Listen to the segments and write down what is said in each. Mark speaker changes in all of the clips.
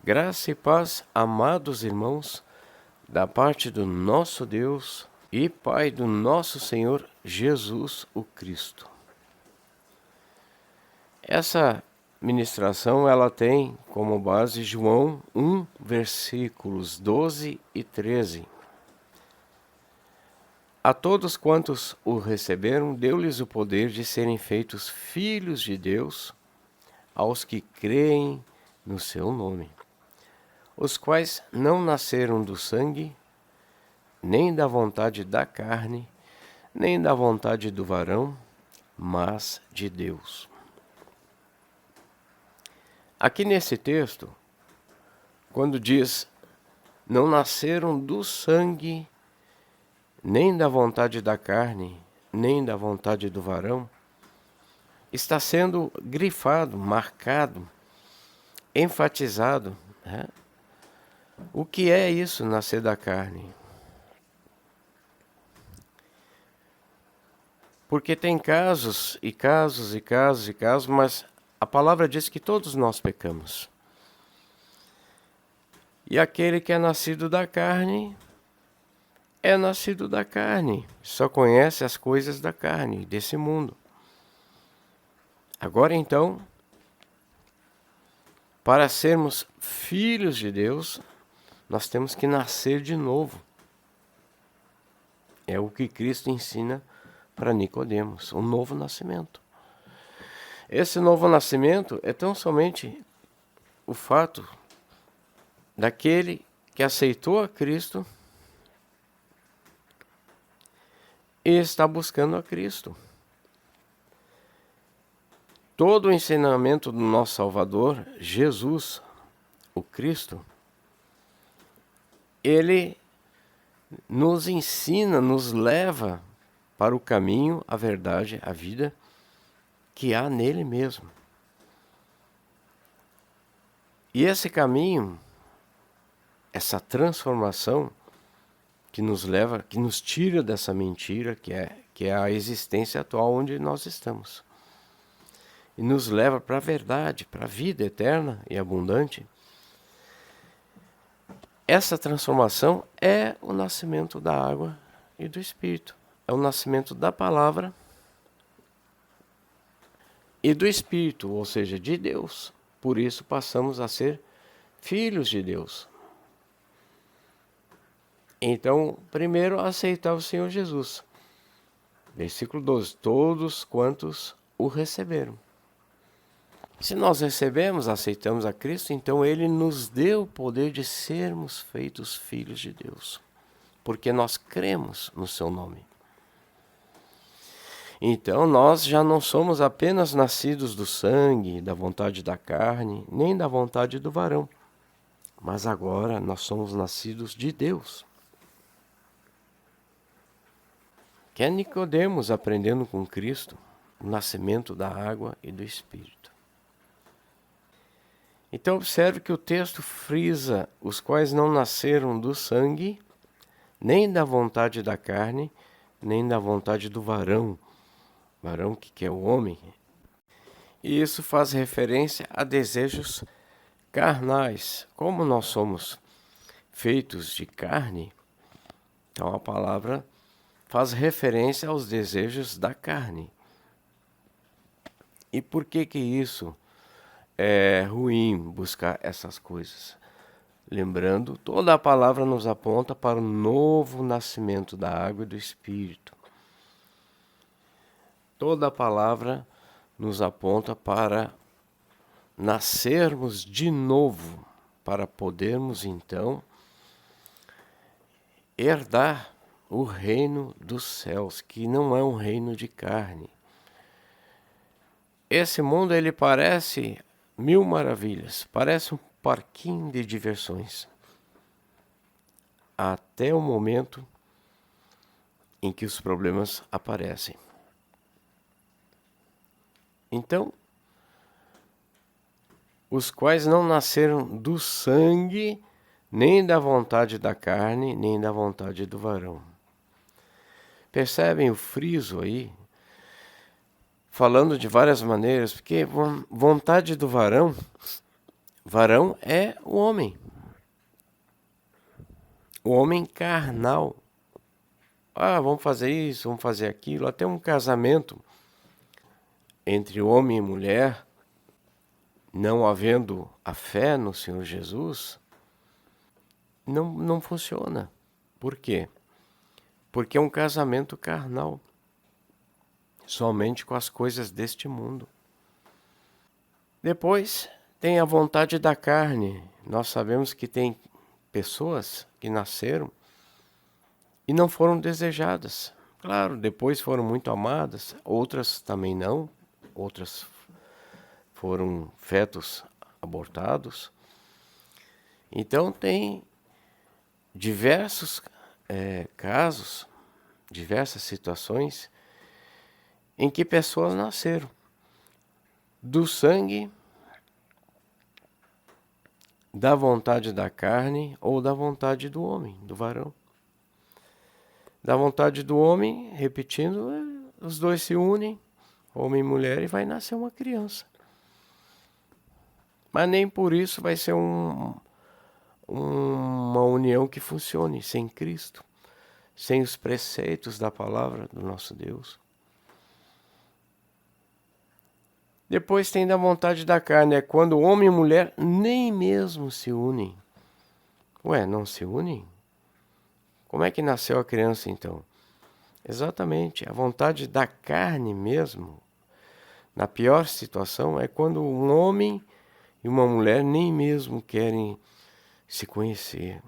Speaker 1: Graça e paz, amados irmãos, da parte do nosso Deus e Pai do nosso Senhor Jesus o Cristo. Essa ministração ela tem como base João 1, versículos 12 e 13. A todos quantos o receberam, deu-lhes o poder de serem feitos filhos de Deus, aos que creem no seu nome, os quais não nasceram do sangue, nem da vontade da carne, nem da vontade do varão, mas de Deus. Aqui nesse texto, quando diz, não nasceram do sangue, nem da vontade da carne, nem da vontade do varão, está sendo grifado, marcado, enfatizado, né? O que é isso, nascer da carne? Porque tem casos, mas a palavra diz que todos nós pecamos. E aquele que é nascido da carne, é nascido da carne, só conhece as coisas da carne, desse mundo. Agora então, para sermos filhos de Deus, nós temos que nascer de novo. É o que Cristo ensina para Nicodemos, um novo nascimento. Esse novo nascimento é tão somente o fato daquele que aceitou a Cristo e está buscando a Cristo. Todo o ensinamento do nosso Salvador, Jesus, o Cristo, ele nos ensina, nos leva para o caminho, a verdade, a vida que há nele mesmo. E esse caminho, essa transformação que nos leva, que nos tira dessa mentira que é a existência atual onde nós estamos. E nos leva para a verdade, para a vida eterna e abundante. Essa transformação é o nascimento da água e do Espírito. É o nascimento da palavra e do Espírito, ou seja, de Deus. Por isso passamos a ser filhos de Deus. Então, primeiro aceitar o Senhor Jesus. Versículo 12. Todos quantos o receberam. Se nós recebemos, aceitamos a Cristo, então Ele nos deu o poder de sermos feitos filhos de Deus. Porque nós cremos no seu nome. Então nós já não somos apenas nascidos do sangue, da vontade da carne, nem da vontade do varão. Mas agora nós somos nascidos de Deus. Que é Nicodemos aprendendo com Cristo o nascimento da água e do Espírito. Então observe que o texto frisa os quais não nasceram do sangue, nem da vontade da carne, nem da vontade do varão. Varão que é o homem. E isso faz referência a desejos carnais. Como nós somos feitos de carne, então a palavra faz referência aos desejos da carne. E por que isso é ruim buscar essas coisas? Lembrando, toda a palavra nos aponta para o novo nascimento da água e do Espírito. Toda a palavra nos aponta para nascermos de novo, para podermos então herdar o reino dos céus, que não é um reino de carne. Esse mundo ele parece mil maravilhas, parece um parquinho de diversões, até o momento em que os problemas aparecem. Então, os quais não nasceram do sangue, nem da vontade da carne, nem da vontade do varão. Percebem o friso aí? Falando de várias maneiras, porque vontade do varão, Varão é o homem carnal. Vamos fazer isso, vamos fazer aquilo. Até um casamento entre homem e mulher, não havendo a fé no Senhor Jesus, não funciona. Por quê? Porque é um casamento carnal, somente com as coisas deste mundo. Depois tem a vontade da carne. Nós sabemos que tem pessoas que nasceram e não foram desejadas. Claro, depois foram muito amadas, outras também não, outras foram fetos abortados. Então tem diversos casos, diversas situações em que pessoas nasceram do sangue, da vontade da carne ou da vontade do homem, do varão. Da vontade do homem, repetindo, os dois se unem, homem e mulher, e vai nascer uma criança. Mas nem por isso vai ser uma união que funcione sem Cristo, sem os preceitos da palavra do nosso Deus. Depois tem da vontade da carne, é quando homem e mulher nem mesmo se unem. Não se unem? Como é que nasceu a criança então? Exatamente, a vontade da carne mesmo. Na pior situação é quando um homem e uma mulher nem mesmo querem se conhecer.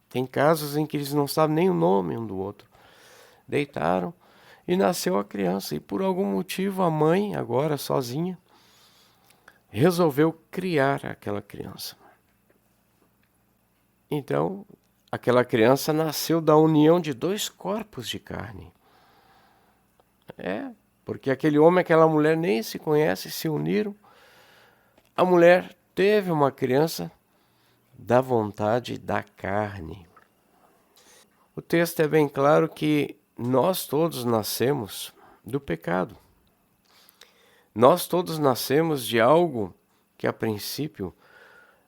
Speaker 1: Tem casos em que eles não sabem nem o nome um do outro. Deitaram e nasceu a criança. E por algum motivo a mãe, agora sozinha, resolveu criar aquela criança. Então, aquela criança nasceu da união de dois corpos de carne. Porque aquele homem e aquela mulher nem se conhecem, se uniram. A mulher teve uma criança da vontade da carne. O texto é bem claro que nós todos nascemos do pecado. Nós todos nascemos de algo que a princípio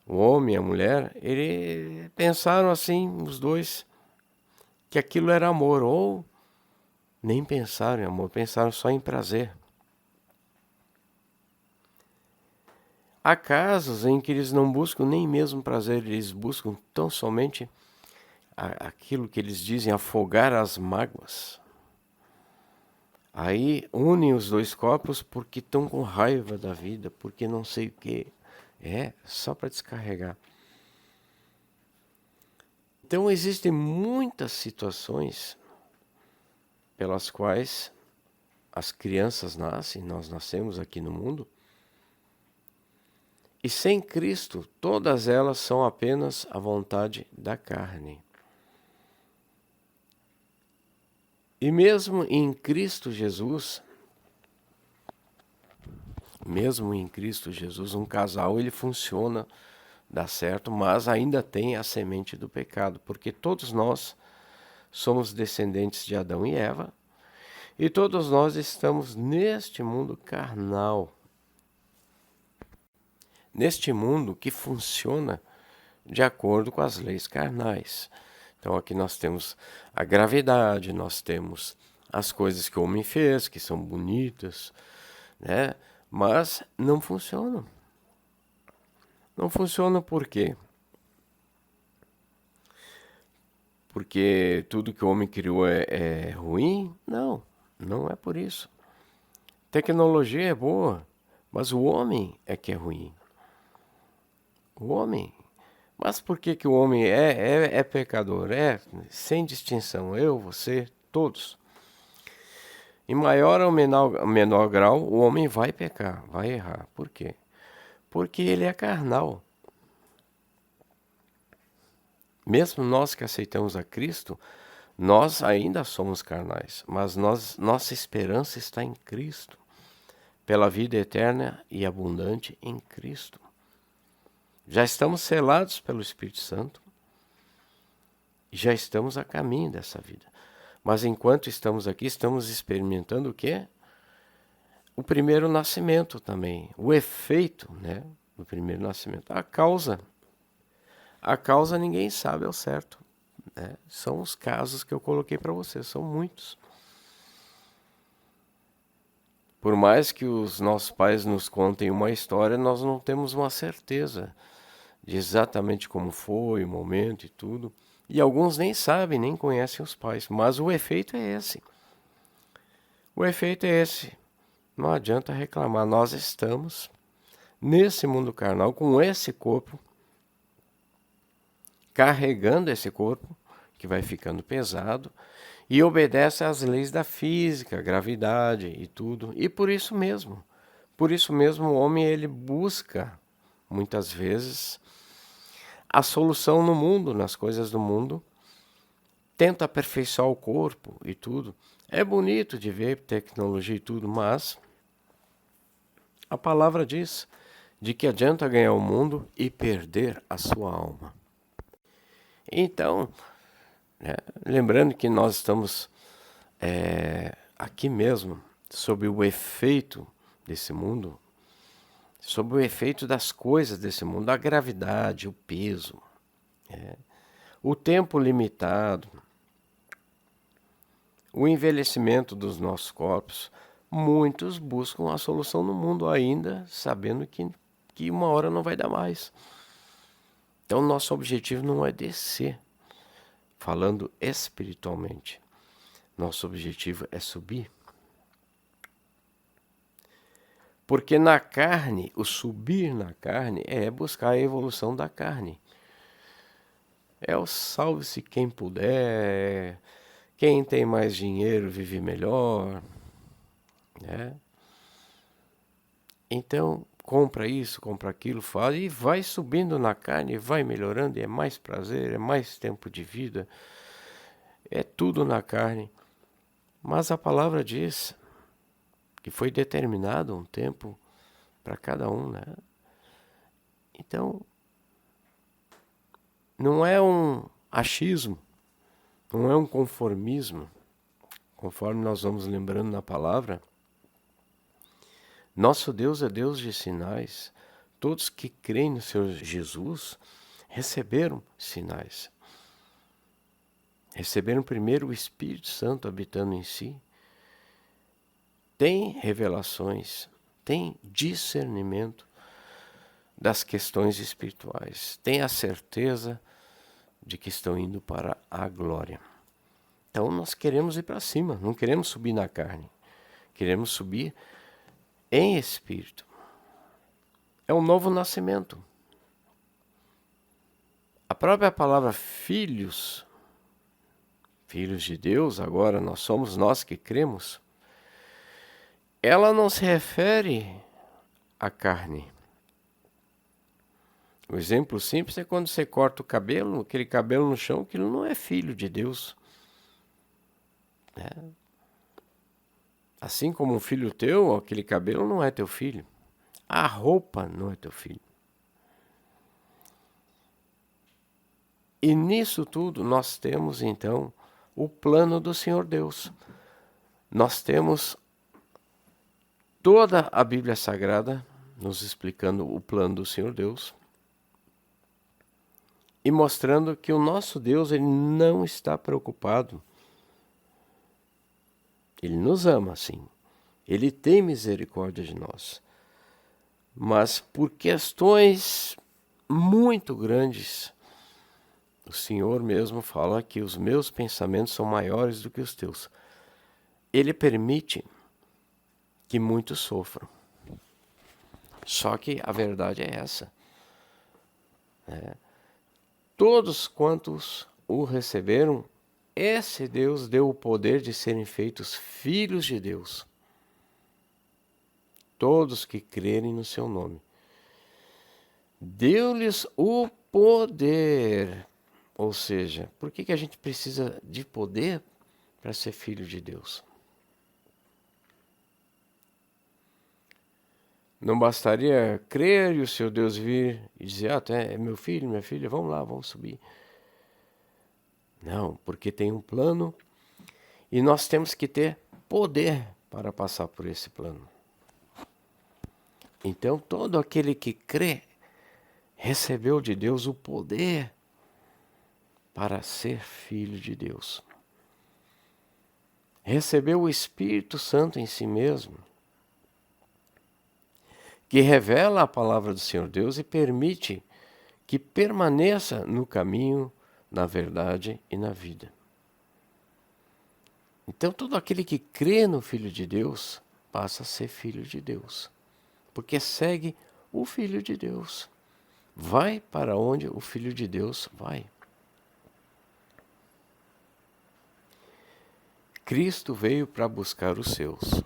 Speaker 1: o homem e a mulher, eles pensaram assim, os dois, que aquilo era amor, ou nem pensaram em amor, pensaram só em prazer. Há casos em que eles não buscam nem mesmo prazer, eles buscam tão somente aquilo que eles dizem, afogar as mágoas. Aí unem os dois corpos porque estão com raiva da vida, porque não sei o quê. Só para descarregar. Então existem muitas situações pelas quais as crianças nascem, nós nascemos aqui no mundo, e sem Cristo, todas elas são apenas a vontade da carne. E mesmo em Cristo Jesus, um casal ele funciona, dá certo, mas ainda tem a semente do pecado, porque todos nós somos descendentes de Adão e Eva, e todos nós estamos neste mundo carnal. Neste mundo que funciona de acordo com as leis carnais. Então aqui nós temos a gravidade, nós temos as coisas que o homem fez, que são bonitas, né? Mas não funcionam. Não funcionam por quê? Porque tudo que o homem criou é ruim? Não, não é por isso. Tecnologia é boa, mas o homem é que é ruim. O homem. Mas por que o homem é pecador? Sem distinção, eu, você, todos. Em maior ou menor grau, o homem vai pecar, vai errar. Por quê? Porque ele é carnal. Mesmo nós que aceitamos a Cristo, nós ainda somos carnais, mas nossa esperança está em Cristo, pela vida eterna e abundante em Cristo. Já estamos selados pelo Espírito Santo e já estamos a caminho dessa vida. Mas enquanto estamos aqui, estamos experimentando o quê? O primeiro nascimento também, o efeito, né, do primeiro nascimento. A causa ninguém sabe ao certo, né? São os casos que eu coloquei para vocês, são muitos. Por mais que os nossos pais nos contem uma história, nós não temos uma certeza de exatamente como foi o momento e tudo. E alguns nem sabem, nem conhecem os pais, mas o efeito é esse. O efeito é esse. Não adianta reclamar, nós estamos nesse mundo carnal com esse corpo, carregando esse corpo, que vai ficando pesado, e obedece às leis da física, gravidade e tudo. E por isso mesmo o homem ele busca, muitas vezes, a solução no mundo, nas coisas do mundo, tenta aperfeiçoar o corpo e tudo. É bonito de ver tecnologia e tudo, mas a palavra diz de que adianta ganhar o mundo e perder a sua alma. Então, lembrando que nós estamos aqui mesmo sob o efeito desse mundo, sob o efeito das coisas desse mundo, a gravidade, o peso, o tempo limitado, o envelhecimento dos nossos corpos. Muitos buscam a solução no mundo ainda, sabendo que uma hora não vai dar mais. Então, nosso objetivo não é descer, falando espiritualmente. Nosso objetivo é subir. Porque na carne, o subir na carne é buscar a evolução da carne. É o salve-se quem puder, quem tem mais dinheiro vive melhor, né? Então, compra isso, compra aquilo, faz e vai subindo na carne, vai melhorando, e é mais prazer, é mais tempo de vida, é tudo na carne. Mas a palavra diz que foi determinado um tempo para cada um, né? Então, não é um achismo, não é um conformismo, conforme nós vamos lembrando na palavra. Nosso Deus é Deus de sinais. Todos que creem no Senhor Jesus receberam sinais. Receberam primeiro o Espírito Santo habitando em si. Tem revelações, tem discernimento das questões espirituais. Tem a certeza de que estão indo para a glória. Então nós queremos ir para cima, não queremos subir na carne. Queremos subir em espírito. É um novo nascimento. A própria palavra filhos, filhos de Deus, agora nós somos nós que cremos, ela não se refere à carne. O exemplo simples é quando você corta o cabelo, aquele cabelo no chão, aquilo não é filho de Deus. Assim como um filho teu, aquele cabelo não é teu filho. A roupa não é teu filho. E nisso tudo nós temos então o plano do Senhor Deus. Nós temos toda a Bíblia Sagrada nos explicando o plano do Senhor Deus e mostrando que o nosso Deus ele não está preocupado. Ele nos ama, sim. Ele tem misericórdia de nós. Mas por questões muito grandes, o Senhor mesmo fala que os meus pensamentos são maiores do que os teus. Ele permite que muitos sofram. Só que a verdade é essa. Todos quantos o receberam, esse Deus deu o poder de serem feitos filhos de Deus. Todos que crerem no seu nome. Deu-lhes o poder. Ou seja, por que a gente precisa de poder para ser filho de Deus? Não bastaria crer e o seu Deus vir e dizer, é meu filho, minha filha, vamos lá, vamos subir. Não, porque tem um plano e nós temos que ter poder para passar por esse plano. Então, todo aquele que crê recebeu de Deus o poder para ser filho de Deus. Recebeu o Espírito Santo em si mesmo, que revela a palavra do Senhor Deus e permite que permaneça no caminho, na verdade e na vida. Então, todo aquele que crê no Filho de Deus passa a ser filho de Deus, porque segue o Filho de Deus. Vai para onde o Filho de Deus vai. Cristo veio para buscar os seus.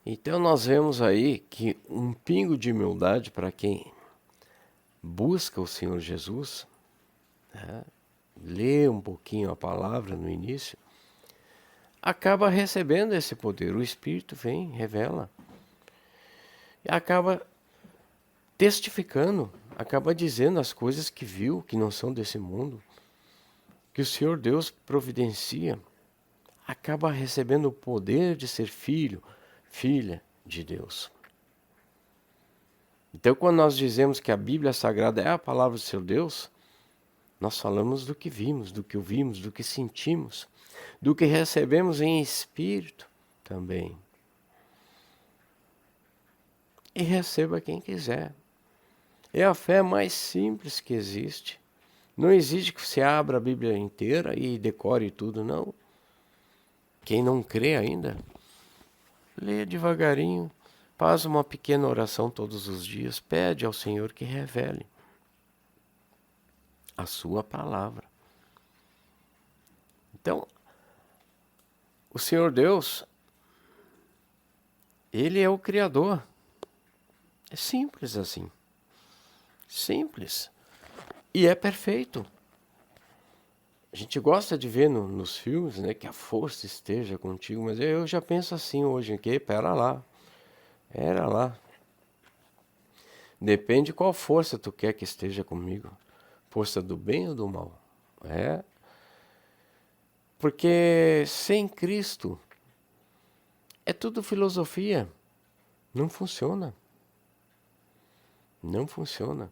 Speaker 1: Então nós vemos aí que um pingo de humildade para quem busca o Senhor Jesus, né, lê um pouquinho a palavra no início, acaba recebendo esse poder. O Espírito vem, revela, e acaba testificando, acaba dizendo as coisas que viu, que não são desse mundo, que o Senhor Deus providencia, acaba recebendo o poder de ser filho, filha de Deus. Então, quando nós dizemos que a Bíblia Sagrada é a palavra do seu Deus, nós falamos do que vimos, do que ouvimos, do que sentimos, do que recebemos em espírito também. E receba quem quiser. É a fé mais simples que existe. Não exige que você abra a Bíblia inteira e decore tudo, não. Quem não crê ainda, lê devagarinho, faz uma pequena oração todos os dias, pede ao Senhor que revele a sua palavra. Então, o Senhor Deus, Ele é o Criador. É simples assim. Simples. E é perfeito. A gente gosta de ver nos filmes, né, que a força esteja contigo, mas eu já penso assim hoje, que pera lá. Depende qual força tu quer que esteja comigo. Força do bem ou do mal? É. Porque sem Cristo é tudo filosofia. Não funciona. Não funciona.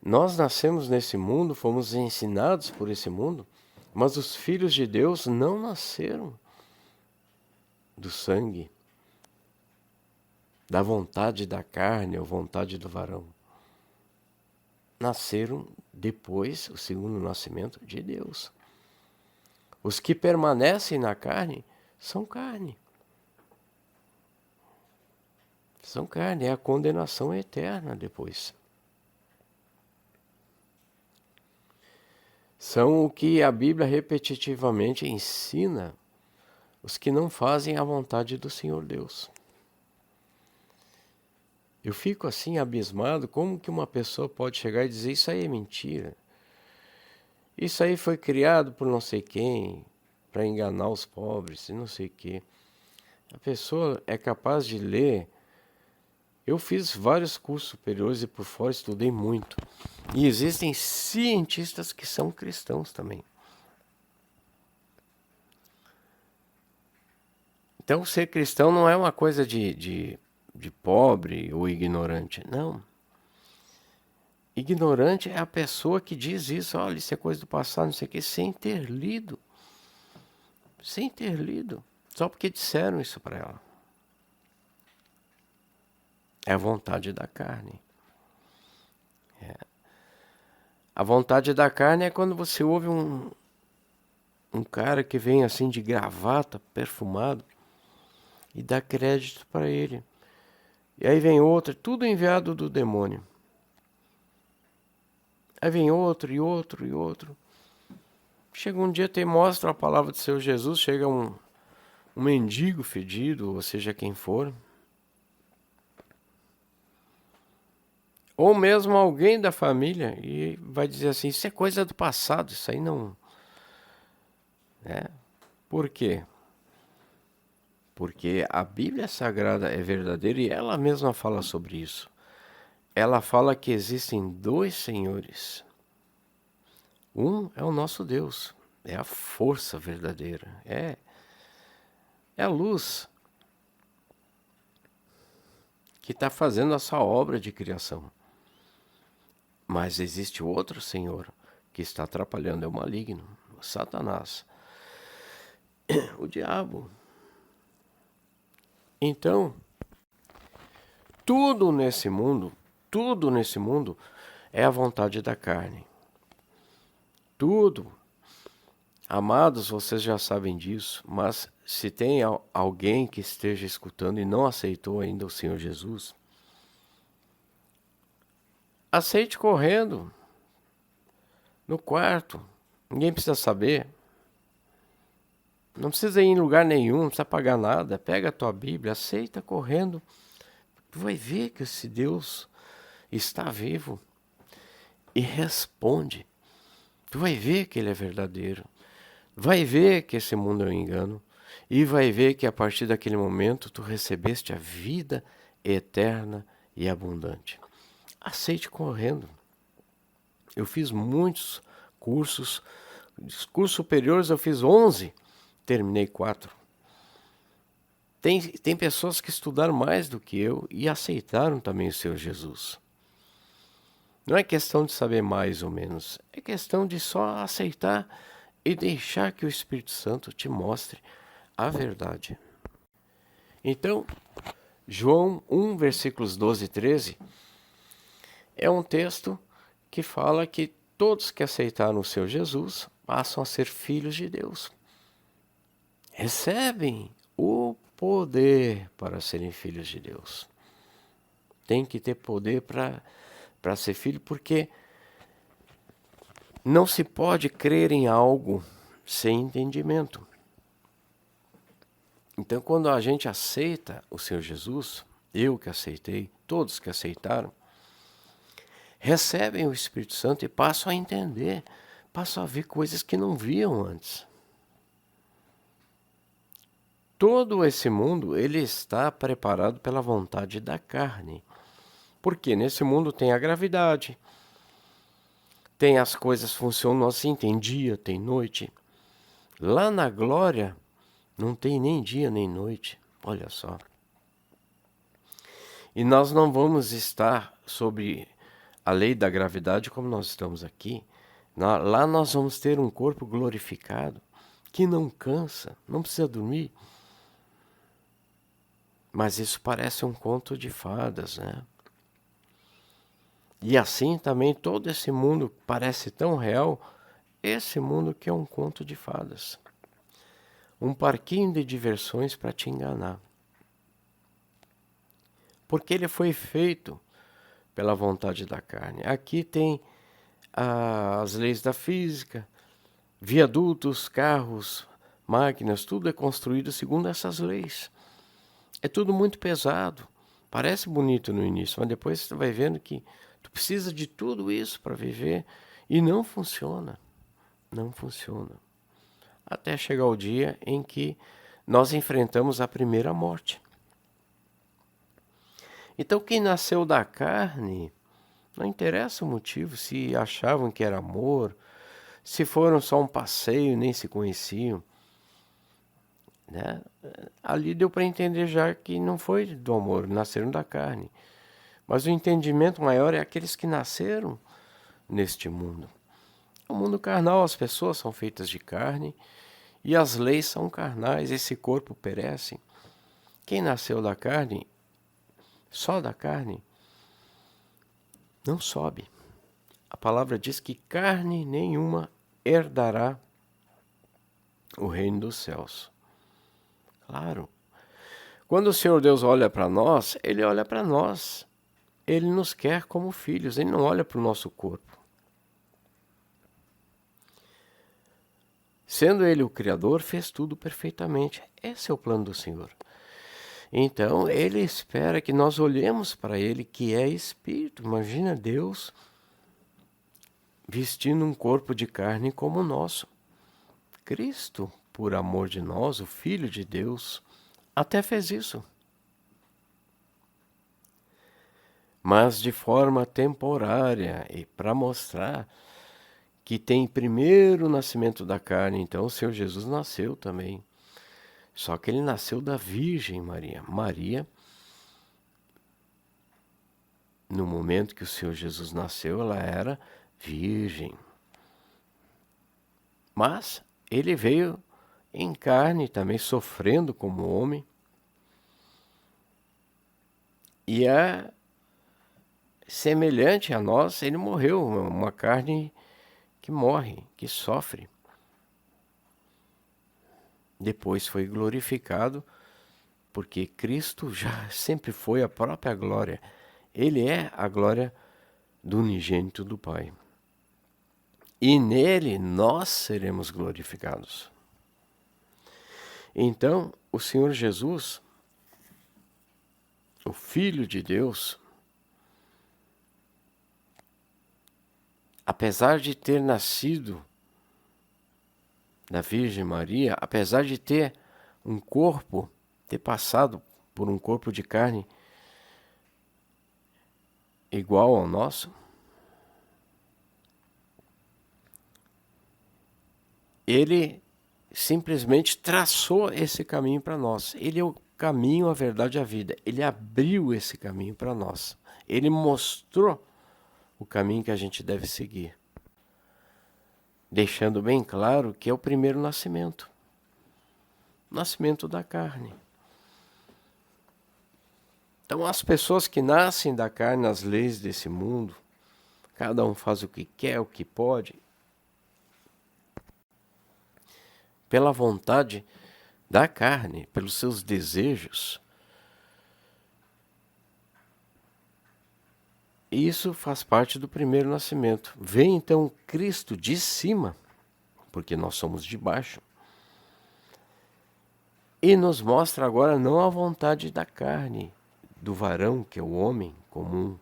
Speaker 1: Nós nascemos nesse mundo, fomos ensinados por esse mundo, mas os filhos de Deus não nasceram do sangue, da vontade da carne ou vontade do varão. Nasceram depois, o segundo nascimento, de Deus. Os que permanecem na carne são carne. São carne, é a condenação eterna depois. São o que a Bíblia repetitivamente ensina os que não fazem a vontade do Senhor Deus. Eu fico assim abismado, como que uma pessoa pode chegar e dizer isso aí é mentira. Isso aí foi criado por não sei quem, para enganar os pobres e não sei o quê. A pessoa é capaz de ler. Eu fiz vários cursos superiores e por fora estudei muito. E existem cientistas que são cristãos também. Então, ser cristão não é uma coisa de pobre ou ignorante, não. Ignorante é a pessoa que diz isso, olha, isso é coisa do passado, não sei o quê, sem ter lido. Sem ter lido. Só porque disseram isso para ela. É a vontade da carne. A vontade da carne é quando você ouve um cara que vem assim de gravata, perfumado, e dá crédito para ele. E aí vem outro, tudo enviado do demônio. Aí vem outro, e outro, e outro. Chega um dia, te mostra a palavra do Senhor Jesus, chega um mendigo fedido, ou seja quem for, ou mesmo alguém da família, e vai dizer assim, isso é coisa do passado, isso aí não... Por quê? Porque a Bíblia Sagrada é verdadeira e ela mesma fala sobre isso. Ela fala que existem dois senhores. Um é o nosso Deus, é a força verdadeira, é a luz. que está fazendo essa obra de criação. Mas existe outro Senhor que está atrapalhando, é o maligno, o Satanás, o diabo. Então, tudo nesse mundo é a vontade da carne. Tudo. Amados, vocês já sabem disso, mas se tem alguém que esteja escutando e não aceitou ainda o Senhor Jesus, aceite correndo, no quarto. Ninguém precisa saber. Não precisa ir em lugar nenhum, não precisa pagar nada. Pega a tua Bíblia, aceita correndo. Tu vai ver que esse Deus está vivo e responde. Tu vai ver que Ele é verdadeiro. Vai ver que esse mundo é um engano. E vai ver que a partir daquele momento tu recebeste a vida eterna e abundante. Aceite correndo. Eu fiz muitos cursos superiores, eu fiz 11, terminei 4. Tem pessoas que estudaram mais do que eu e aceitaram também o Senhor Jesus. Não é questão de saber mais ou menos, é questão de só aceitar e deixar que o Espírito Santo te mostre a verdade. Então, João 1, versículos 12 e 13, é um texto que fala que todos que aceitaram o Senhor Jesus passam a ser filhos de Deus. Recebem o poder para serem filhos de Deus. Tem que ter poder para ser filho, porque não se pode crer em algo sem entendimento. Então, quando a gente aceita o Senhor Jesus, eu que aceitei, todos que aceitaram, recebem o Espírito Santo e passam a entender, passam a ver coisas que não viam antes. Todo esse mundo, ele está preparado pela vontade da carne. Porque nesse mundo tem a gravidade, tem as coisas funcionam assim, tem dia, tem noite. Lá na glória, não tem nem dia nem noite, olha só. E nós não vamos estar sobre a lei da gravidade como nós estamos aqui. Lá nós vamos ter um corpo glorificado, que não cansa, não precisa dormir. Mas isso parece um conto de fadas, né? E assim também todo esse mundo parece tão real, esse mundo que é um conto de fadas. Um parquinho de diversões para te enganar. Porque ele foi feito pela vontade da carne. Aqui tem as leis da física, viadutos, carros, máquinas, tudo é construído segundo essas leis. É tudo muito pesado. Parece bonito no início, mas depois você vai vendo que tu precisa de tudo isso para viver e não funciona. Não funciona. Até chegar o dia em que nós enfrentamos a primeira morte. Então quem nasceu da carne, não interessa o motivo, se achavam que era amor, se foram só um passeio, nem se conheciam. Né? Ali deu para entender já que não foi do amor, nasceram da carne. Mas o entendimento maior é aqueles que nasceram neste mundo. O mundo carnal, as pessoas são feitas de carne e as leis são carnais, esse corpo perece. Quem nasceu da carne, só da carne, não sobe. A palavra diz que carne nenhuma herdará o reino dos céus. Claro. Quando o Senhor Deus olha para nós, Ele olha para nós. Ele nos quer como filhos, Ele não olha para o nosso corpo. Sendo Ele o Criador, fez tudo perfeitamente. Esse é o plano do Senhor. Então, Ele espera que nós olhemos para Ele, que é Espírito. Imagina Deus vestindo um corpo de carne como o nosso. Cristo, por amor de nós, o Filho de Deus, até fez isso. Mas de forma temporária e para mostrar que tem primeiro o nascimento da carne, então o Senhor Jesus nasceu também. Só que ele nasceu da Virgem Maria. Maria no momento que o Senhor Jesus nasceu, ela era virgem. Mas ele veio em carne também, sofrendo como homem. E é semelhante a nós, ele morreu, uma carne que morre, que sofre. Depois foi glorificado, porque Cristo já sempre foi a própria glória. Ele é a glória do unigênito do Pai. E nele nós seremos glorificados. Então, o Senhor Jesus, o Filho de Deus, apesar de ter nascido da Virgem Maria, apesar de ter um corpo, ter passado por um corpo de carne igual ao nosso, ele simplesmente traçou esse caminho para nós. Ele é o caminho, a verdade e a vida. Ele abriu esse caminho para nós. Ele mostrou o caminho que a gente deve seguir, deixando bem claro que é o primeiro nascimento, o nascimento da carne. Então, as pessoas que nascem da carne, as leis desse mundo, cada um faz o que quer, o que pode, pela vontade da carne, pelos seus desejos. Isso faz parte do primeiro nascimento. Vem então Cristo de cima, porque nós somos de baixo, e nos mostra agora não a vontade da carne, do varão, que é o homem comum,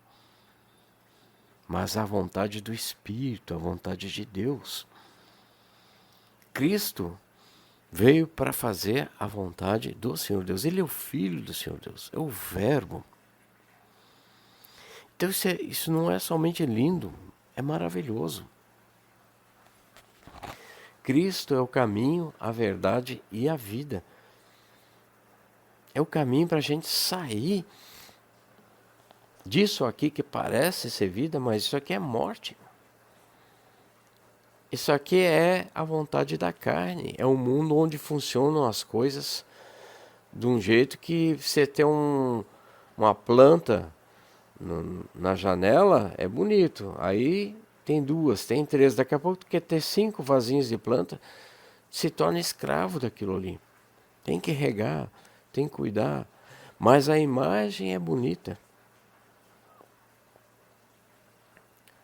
Speaker 1: mas a vontade do Espírito, a vontade de Deus. Cristo veio para fazer a vontade do Senhor Deus. Ele é o Filho do Senhor Deus, é o Verbo. Então isso não é somente lindo, é maravilhoso. Cristo é o caminho, a verdade e a vida. É o caminho para a gente sair disso aqui que parece ser vida, mas isso aqui é morte. Isso aqui é a vontade da carne, é um mundo onde funcionam as coisas de um jeito que você tem uma planta na janela, é bonito. Aí tem duas, tem três, daqui a pouco quer ter 5 vasinhos de planta, se torna escravo daquilo ali. Tem que regar, tem que cuidar, mas a imagem é bonita.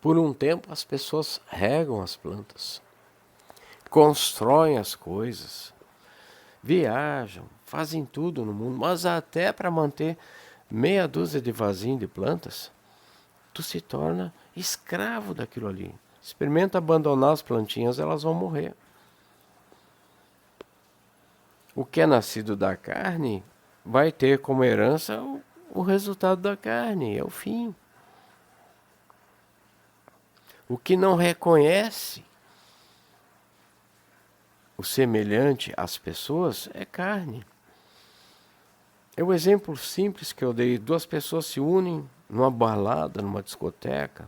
Speaker 1: Por um tempo as pessoas regam as plantas, constroem as coisas, viajam, fazem tudo no mundo, mas até para manter meia dúzia de vasinho de plantas, tu se torna escravo daquilo ali. Experimenta abandonar as plantinhas, elas vão morrer. O que é nascido da carne vai ter como herança o resultado da carne, é o fim. O que não reconhece o semelhante às pessoas é carne. É o exemplo simples que eu dei. 2 pessoas se unem numa balada, numa discoteca.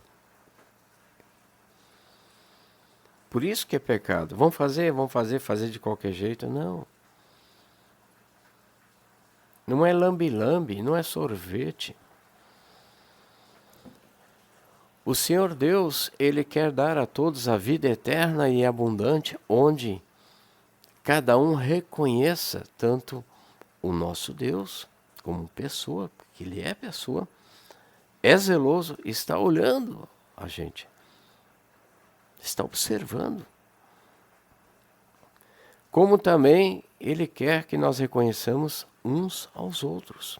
Speaker 1: Por isso que é pecado. Vão fazer de qualquer jeito. Não. Não é lambe-lambe, não é sorvete. O Senhor Deus, Ele quer dar a todos a vida eterna e abundante, onde cada um reconheça tanto o nosso Deus como pessoa, porque Ele é pessoa, é zeloso, está olhando a gente, está observando. Como também Ele quer que nós reconheçamos uns aos outros.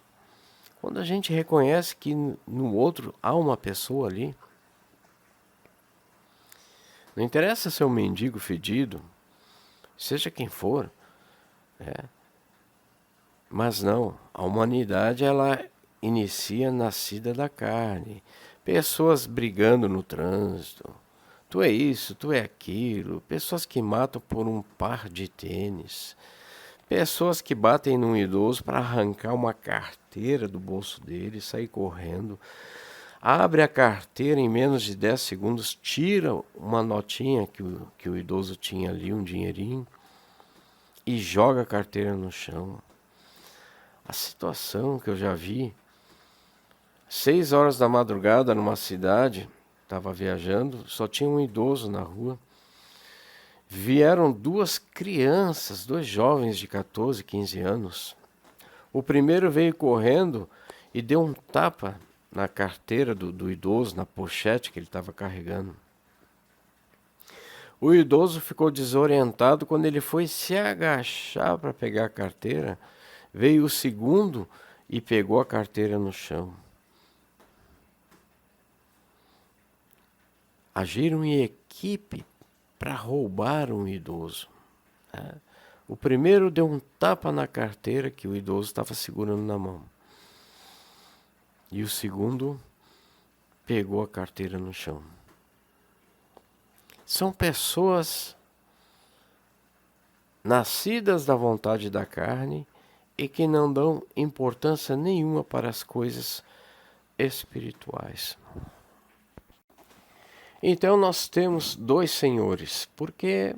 Speaker 1: Quando a gente reconhece que no outro há uma pessoa ali, não interessa ser um mendigo fedido, seja quem for, mas não, a humanidade ela inicia nascida da carne, pessoas brigando no trânsito, tu é isso, tu é aquilo, pessoas que matam por um par de tênis, pessoas que batem num idoso para arrancar uma carteira do bolso dele e sair correndo. abre a carteira em menos de 10 segundos, tira uma notinha que o idoso tinha ali, um dinheirinho, e joga a carteira no chão. A situação que eu já vi, 6 horas da madrugada numa cidade, estava viajando, só tinha um idoso na rua. Vieram 2 crianças, 2 jovens de 14, 15 anos. O primeiro veio correndo e deu um tapa na carteira do idoso, na pochete que ele estava carregando. O idoso ficou desorientado. Quando ele foi se agachar para pegar a carteira, veio o segundo e pegou a carteira no chão. Agiram em equipe para roubar um idoso. O primeiro deu um tapa na carteira que o idoso estava segurando na mão. E o segundo pegou a carteira no chão. São pessoas nascidas da vontade da carne e que não dão importância nenhuma para as coisas espirituais. Então nós temos 2 senhores, porque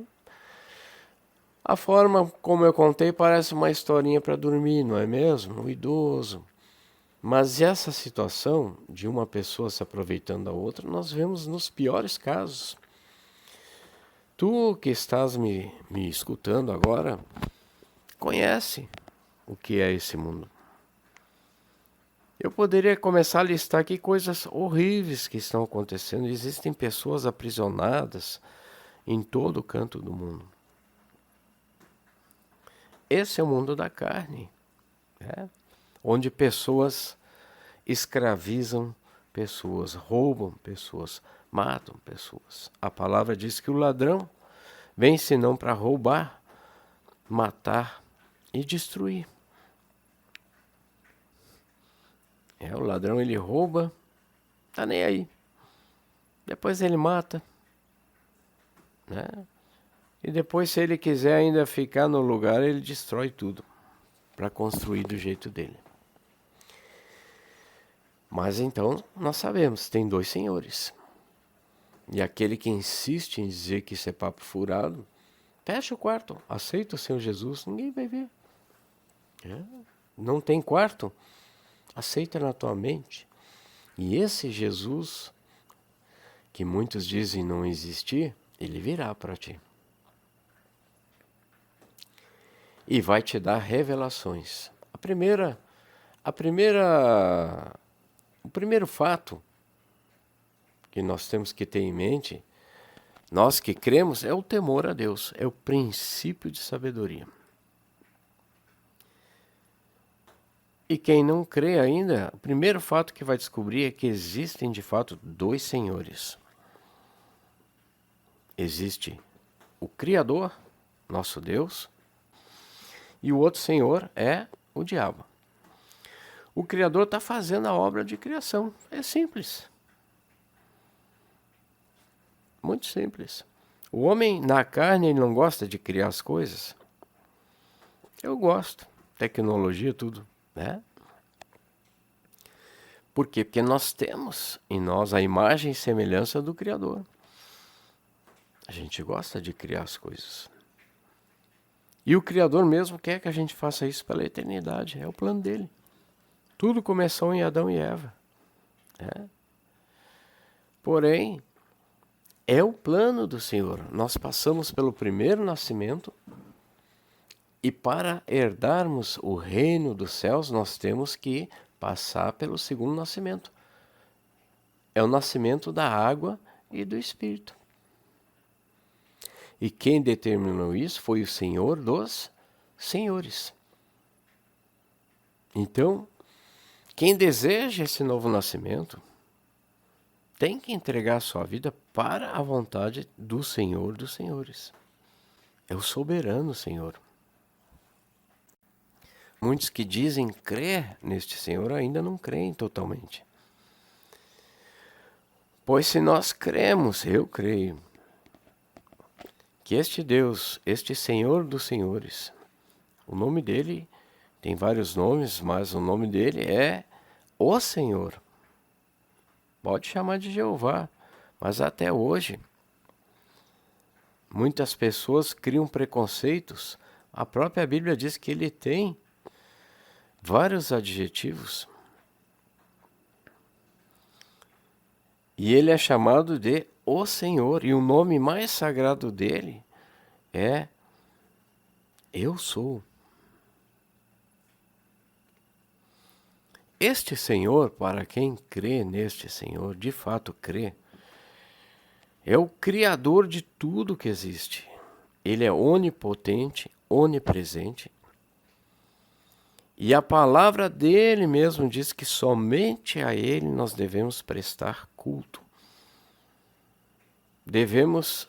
Speaker 1: a forma como eu contei parece uma historinha para dormir, não é mesmo? O idoso. Mas essa situação de uma pessoa se aproveitando da outra, nós vemos nos piores casos. Tu que estás me escutando agora, conhece o que é esse mundo. Eu poderia começar a listar aqui coisas horríveis que estão acontecendo. Existem pessoas aprisionadas em todo canto do mundo. Esse é o mundo da carne, onde pessoas escravizam pessoas, roubam pessoas, matam pessoas. A palavra diz que o ladrão vem senão para roubar, matar e destruir. O ladrão ele rouba, tá nem aí. Depois ele mata, né? E depois, se ele quiser ainda ficar no lugar, ele destrói tudo para construir do jeito dele. Mas então nós sabemos, tem 2 senhores. E aquele que insiste em dizer que isso é papo furado, fecha o quarto, aceita o Senhor Jesus, ninguém vai ver. Não tem quarto? Aceita na tua mente. E esse Jesus, que muitos dizem não existir, ele virá para ti. E vai te dar revelações. O primeiro fato que nós temos que ter em mente, nós que cremos, é o temor a Deus, é o princípio de sabedoria. E quem não crê ainda, o primeiro fato que vai descobrir é que existem de fato 2 senhores. Existe o Criador, nosso Deus, e o outro senhor é o diabo. O Criador está fazendo a obra de criação. É simples. Muito simples. O homem na carne ele não gosta de criar as coisas. Eu gosto. Tecnologia, tudo, né? Por quê? Porque nós temos em nós a imagem e semelhança do Criador. A gente gosta de criar as coisas. E o Criador mesmo quer que a gente faça isso pela eternidade. É o plano dele. Tudo começou em Adão e Eva. Porém, é o plano do Senhor. Nós passamos pelo primeiro nascimento e para herdarmos o reino dos céus, nós temos que passar pelo segundo nascimento. É o nascimento da água e do Espírito. E quem determinou isso foi o Senhor dos senhores. Então, quem deseja esse novo nascimento tem que entregar a sua vida para a vontade do Senhor dos senhores. É o soberano Senhor. Muitos que dizem crer neste Senhor ainda não creem totalmente. Pois se nós cremos, eu creio, que este Deus, este Senhor dos senhores, o nome dele tem vários nomes, mas o nome dele é o Senhor. Pode chamar de Jeová, mas até hoje muitas pessoas criam preconceitos. A própria Bíblia diz que ele tem vários adjetivos. E ele é chamado de o Senhor, e o nome mais sagrado dele é Eu Sou. Este Senhor, para quem crê neste Senhor, de fato crê, é o Criador de tudo que existe. Ele é onipotente, onipresente. E a palavra dele mesmo diz que somente a ele nós devemos prestar culto. Devemos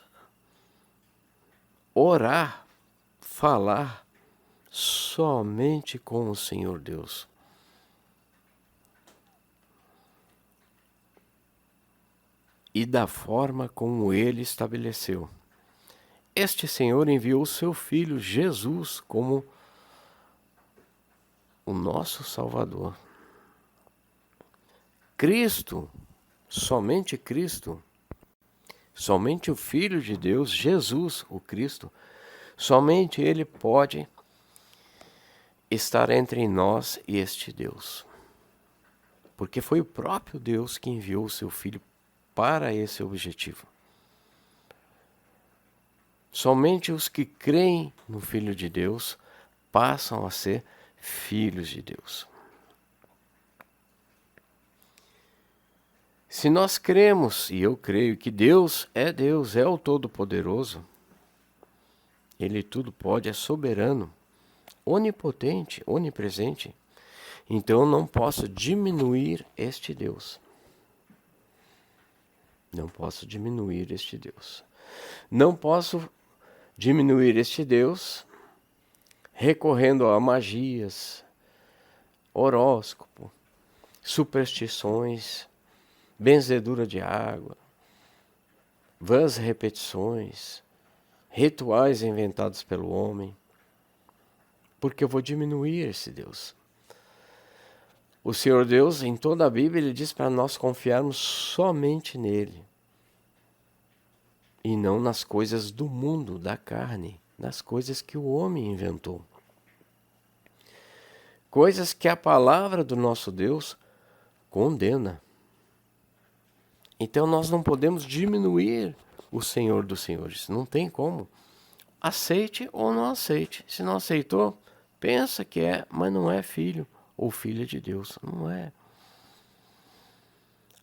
Speaker 1: orar, falar somente com o Senhor Deus. E da forma como ele estabeleceu. Este Senhor enviou seu Filho Jesus como o nosso Salvador. Cristo, somente o Filho de Deus, Jesus, o Cristo, somente Ele pode estar entre nós e este Deus. Porque foi o próprio Deus que enviou o seu Filho para esse objetivo. Somente os que creem no Filho de Deus passam a ser filhos de Deus. Se nós cremos, e eu creio que Deus, é o Todo-Poderoso, Ele tudo pode, é soberano, onipotente, onipresente, então eu não posso diminuir este Deus. Não posso diminuir este Deus. Não posso diminuir este Deus recorrendo a magias, horóscopo, superstições, benzedura de água, vãs repetições, rituais inventados pelo homem, porque eu vou diminuir esse Deus. O Senhor Deus, em toda a Bíblia, Ele diz para nós confiarmos somente nele, e não nas coisas do mundo, da carne, nas coisas que o homem inventou. Coisas que a palavra do nosso Deus condena. Então nós não podemos diminuir o Senhor dos Senhores, não tem como. Aceite ou não aceite. Se não aceitou, pensa que é, mas não é filho ou filha de Deus, não é.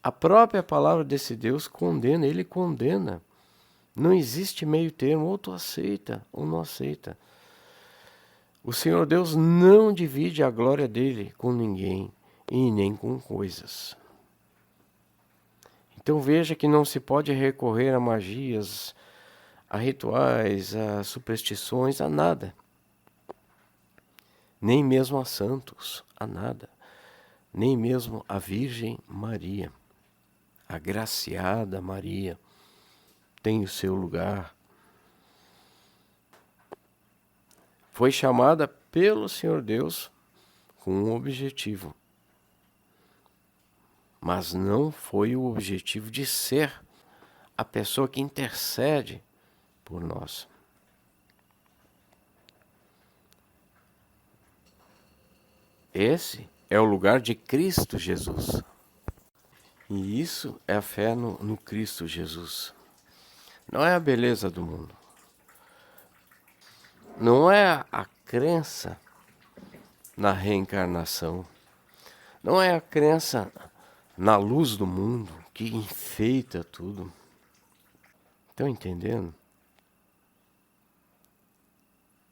Speaker 1: A própria palavra desse Deus condena, ele condena. Não existe meio termo, ou tu aceita ou não aceita. O Senhor Deus não divide a glória dele com ninguém e nem com coisas. Então veja que não se pode recorrer a magias, a rituais, a superstições, a nada. Nem mesmo a santos, a nada. Nem mesmo a Virgem Maria, a graciada Maria, tem o seu lugar. Foi chamada pelo Senhor Deus com um objetivo. Mas não foi o objetivo de ser a pessoa que intercede por nós. Esse é o lugar de Cristo Jesus. E isso é a fé no Cristo Jesus. Não é a beleza do mundo. Não é a crença na reencarnação. Não é a crença na luz do mundo que enfeita tudo. Estão entendendo?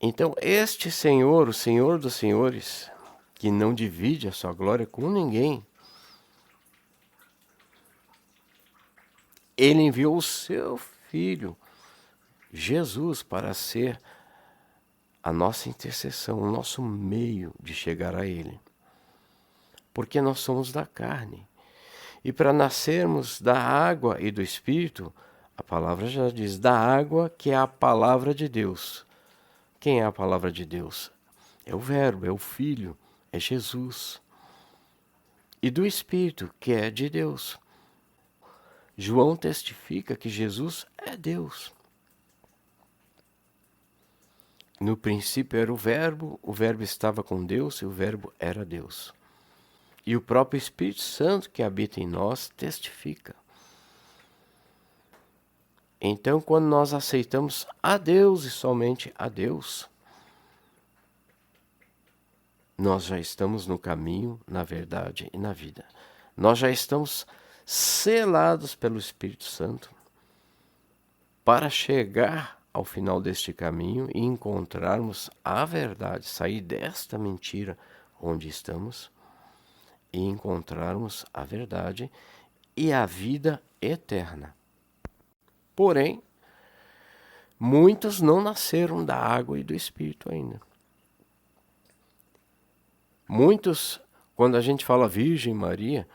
Speaker 1: Então, este Senhor, o Senhor dos Senhores, que não divide a sua glória com ninguém, ele enviou o seu Filho, Jesus, para ser a nossa intercessão, o nosso meio de chegar a Ele. Porque nós somos da carne. E para nascermos da água e do Espírito, a palavra já diz, da água que é a palavra de Deus. Quem é a palavra de Deus? É o Verbo, é o Filho, é Jesus. E do Espírito, que é de Deus. João testifica que Jesus é Deus. No princípio era o Verbo estava com Deus e o Verbo era Deus. E o próprio Espírito Santo que habita em nós testifica. Então, quando nós aceitamos a Deus e somente a Deus, nós já estamos no caminho, na verdade e na vida. Nós já estamos selados pelo Espírito Santo para chegar ao final deste caminho e encontrarmos a verdade, sair desta mentira onde estamos e encontrarmos a verdade e a vida eterna. Porém, muitos não nasceram da água e do Espírito ainda. Muitos, quando a gente fala Virgem Maria,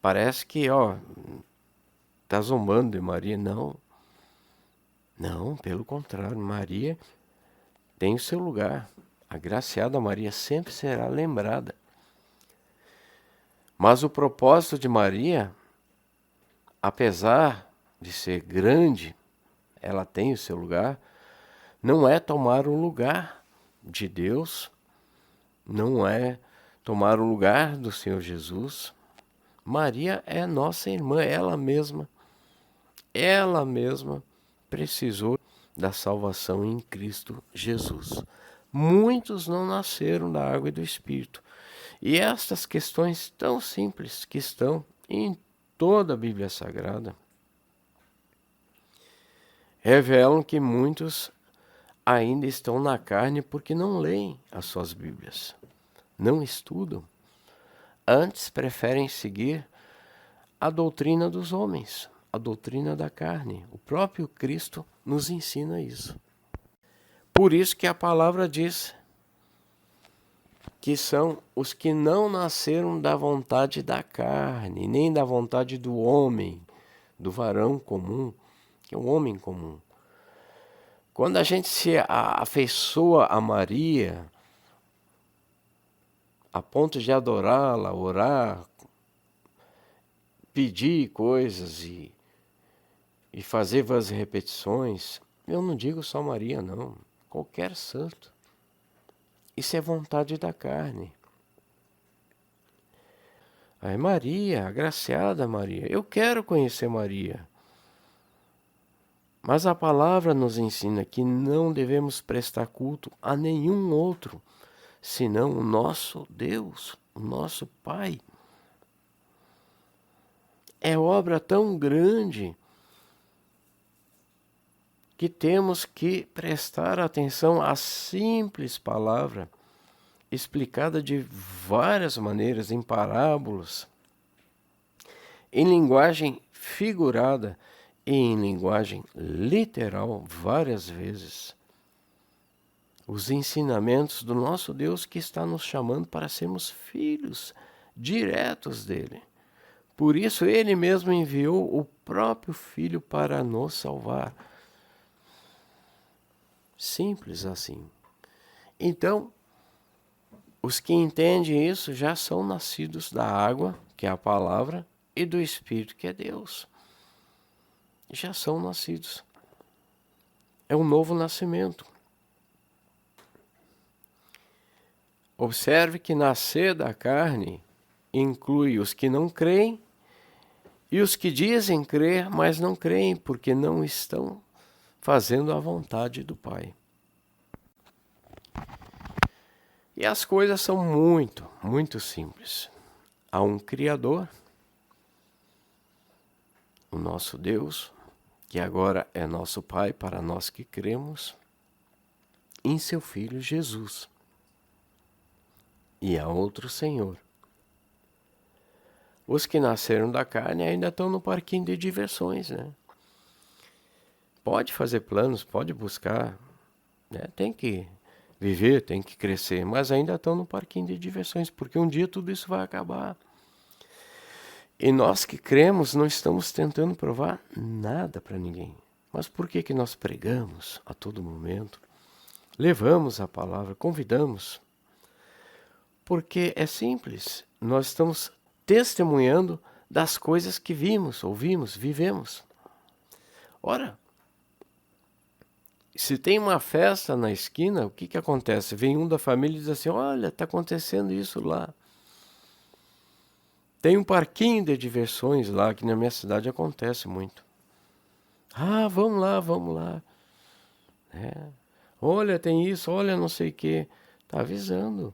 Speaker 1: parece que, tá zombando de Maria. Não. Não, pelo contrário, Maria tem o seu lugar. A graciada Maria sempre será lembrada. Mas o propósito de Maria, apesar de ser grande, ela tem o seu lugar, não é tomar o lugar de Deus, não é tomar o lugar do Senhor Jesus. Maria é nossa irmã, ela mesma precisou da salvação em Cristo Jesus. Muitos não nasceram da água e do Espírito. E estas questões tão simples que estão em toda a Bíblia Sagrada revelam que muitos ainda estão na carne porque não leem as suas Bíblias, não estudam. Antes preferem seguir a doutrina dos homens, a doutrina da carne. O próprio Cristo nos ensina isso. Por isso que a palavra diz que são os que não nasceram da vontade da carne, nem da vontade do homem, do varão comum, que é o homem comum. Quando a gente se afeiçoa a Maria, a ponto de adorá-la, orar, pedir coisas e fazer várias repetições, eu não digo só Maria, não, qualquer santo. Isso é vontade da carne. Ai, Maria, agraciada Maria, eu quero conhecer Maria. Mas a palavra nos ensina que não devemos prestar culto a nenhum outro, senão o nosso Deus, o nosso Pai. É obra tão grande que temos que prestar atenção à simples palavra, explicada de várias maneiras, em parábolas, em linguagem figurada e em linguagem literal, várias vezes. Os ensinamentos do nosso Deus que está nos chamando para sermos filhos diretos dele. Por isso ele mesmo enviou o próprio Filho para nos salvar. Simples assim. Então, os que entendem isso já são nascidos da água, que é a palavra, e do Espírito, que é Deus. Já são nascidos. É um novo nascimento. Observe que nascer da carne inclui os que não creem e os que dizem crer, mas não creem porque não estão fazendo a vontade do Pai. E as coisas são muito, muito simples. Há um Criador, o nosso Deus, que agora é nosso Pai para nós que cremos, em seu Filho Jesus. E há outro Senhor. Os que nasceram da carne ainda estão no parquinho de diversões, né? Pode fazer planos, pode buscar, né? Tem que viver, tem que crescer, mas ainda estão no parquinho de diversões, porque um dia tudo isso vai acabar. E nós que cremos não estamos tentando provar nada para ninguém. Mas por que nós pregamos a todo momento? Levamos a palavra, convidamos. Porque é simples, nós estamos testemunhando das coisas que vimos, ouvimos, vivemos. Ora, se tem uma festa na esquina, o que acontece? Vem um da família e diz assim, olha, está acontecendo isso lá. Tem um parquinho de diversões lá, que na minha cidade acontece muito. Ah, vamos lá, vamos lá. Olha, tem isso, olha, não sei o quê. Está avisando.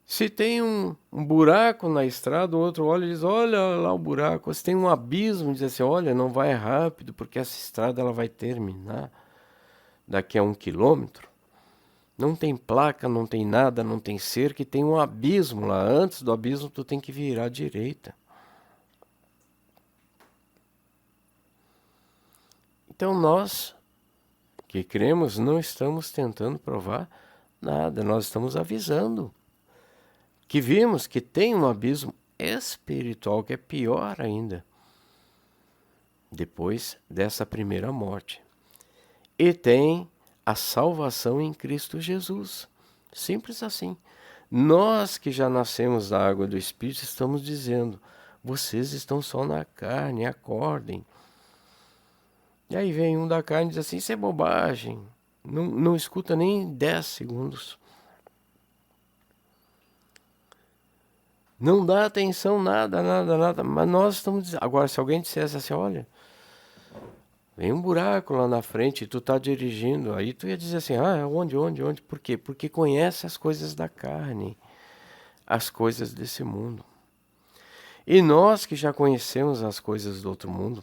Speaker 1: Se tem um buraco na estrada, o outro olha e diz, olha lá o buraco. Se tem um abismo, diz assim, olha, não vai rápido, porque essa estrada ela vai terminar daqui a 1 quilômetro. Não tem placa, não tem nada, não tem cerca, e tem um abismo lá. Antes do abismo, tu tem que virar à direita. Então nós que cremos não estamos tentando provar nada, nós estamos avisando que vimos que tem um abismo espiritual que é pior ainda depois dessa primeira morte. E tem a salvação em Cristo Jesus. Simples assim. Nós que já nascemos da água do Espírito estamos dizendo, vocês estão só na carne, acordem. E aí vem um da carne e diz assim, isso é bobagem. Não escuta nem 10 segundos. Não dá atenção, nada. Mas nós estamos dizendo. Agora, se alguém dissesse assim, olha, vem um buraco lá na frente e tu está dirigindo. Aí tu ia dizer assim, onde? Por quê? Porque conhece as coisas da carne, as coisas desse mundo. E nós que já conhecemos as coisas do outro mundo,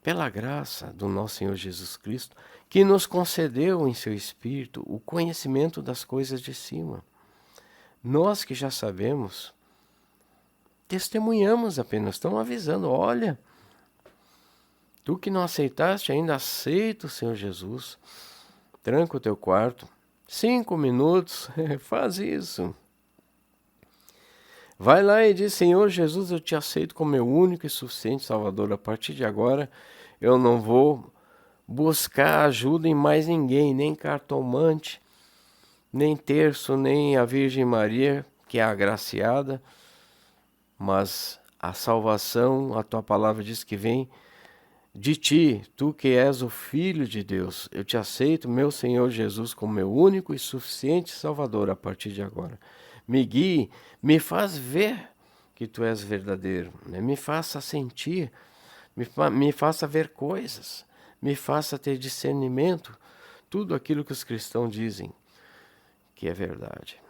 Speaker 1: pela graça do nosso Senhor Jesus Cristo, que nos concedeu em seu Espírito o conhecimento das coisas de cima. Nós que já sabemos, testemunhamos apenas, estamos avisando, olha, tu que não aceitaste, ainda aceita o Senhor Jesus. Tranca o teu quarto, 5 minutos, faz isso. Vai lá e diz, Senhor Jesus, eu te aceito como meu único e suficiente Salvador. A partir de agora, eu não vou buscar ajuda em mais ninguém, nem cartomante, nem terço, nem a Virgem Maria, que é agraciada, mas a salvação, a tua palavra diz que vem de ti, tu que és o Filho de Deus. Eu te aceito, meu Senhor Jesus, como meu único e suficiente Salvador a partir de agora. Me guie, me faz ver que tu és verdadeiro, né? Me faça sentir, me faça ver coisas, me faça ter discernimento, tudo aquilo que os cristãos dizem que é verdade.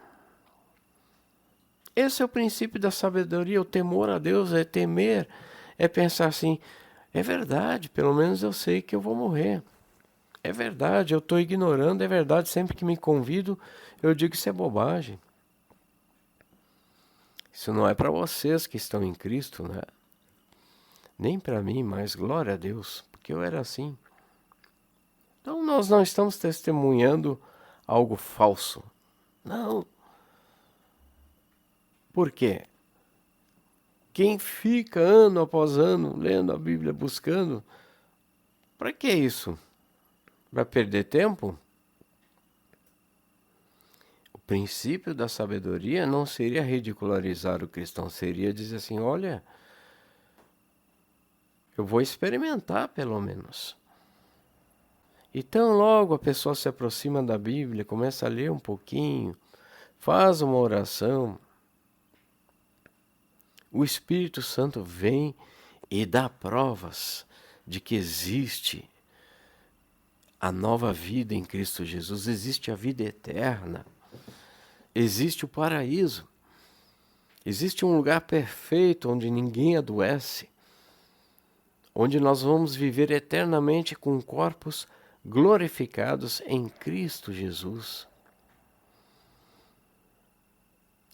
Speaker 1: Esse é o princípio da sabedoria, o temor a Deus é temer, é pensar assim, é verdade, pelo menos eu sei que eu vou morrer. É verdade, eu estou ignorando, é verdade, sempre que me convido, eu digo que isso é bobagem. Isso não é para vocês que estão em Cristo, né? Nem para mim, mas glória a Deus, porque eu era assim. Então nós não estamos testemunhando algo falso. Não. Por quê? Quem fica ano após ano lendo a Bíblia, buscando, para que isso? Vai perder tempo? O princípio da sabedoria não seria ridicularizar o cristão, seria dizer assim, olha, eu vou experimentar pelo menos. Então logo a pessoa se aproxima da Bíblia, começa a ler um pouquinho, faz uma oração, o Espírito Santo vem e dá provas de que existe a nova vida em Cristo Jesus, existe a vida eterna, existe o paraíso, existe um lugar perfeito onde ninguém adoece, onde nós vamos viver eternamente com corpos glorificados em Cristo Jesus.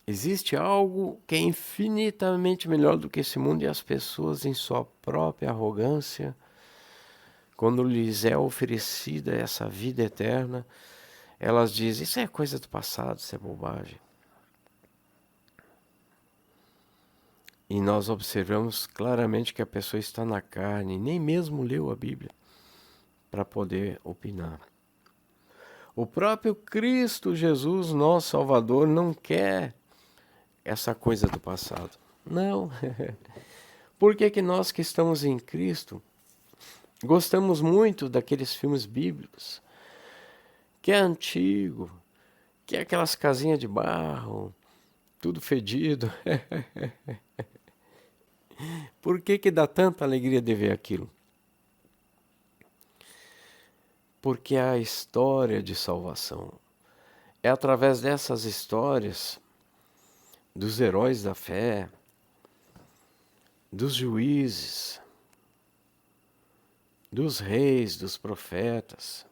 Speaker 1: Existe algo que é infinitamente melhor do que esse mundo, e as pessoas, em sua própria arrogância, quando lhes é oferecida essa vida eterna, elas dizem, isso é coisa do passado, isso é bobagem. E nós observamos claramente que a pessoa está na carne, nem mesmo leu a Bíblia para poder opinar. O próprio Cristo Jesus, nosso Salvador, não quer essa coisa do passado. Não. Por que que nós que estamos em Cristo gostamos muito daqueles filmes bíblicos, que é antigo, que é aquelas casinhas de barro, tudo fedido? Por que que dá tanta alegria de ver aquilo? Porque é a história de salvação. É através dessas histórias dos heróis da fé, dos juízes, dos reis, dos profetas,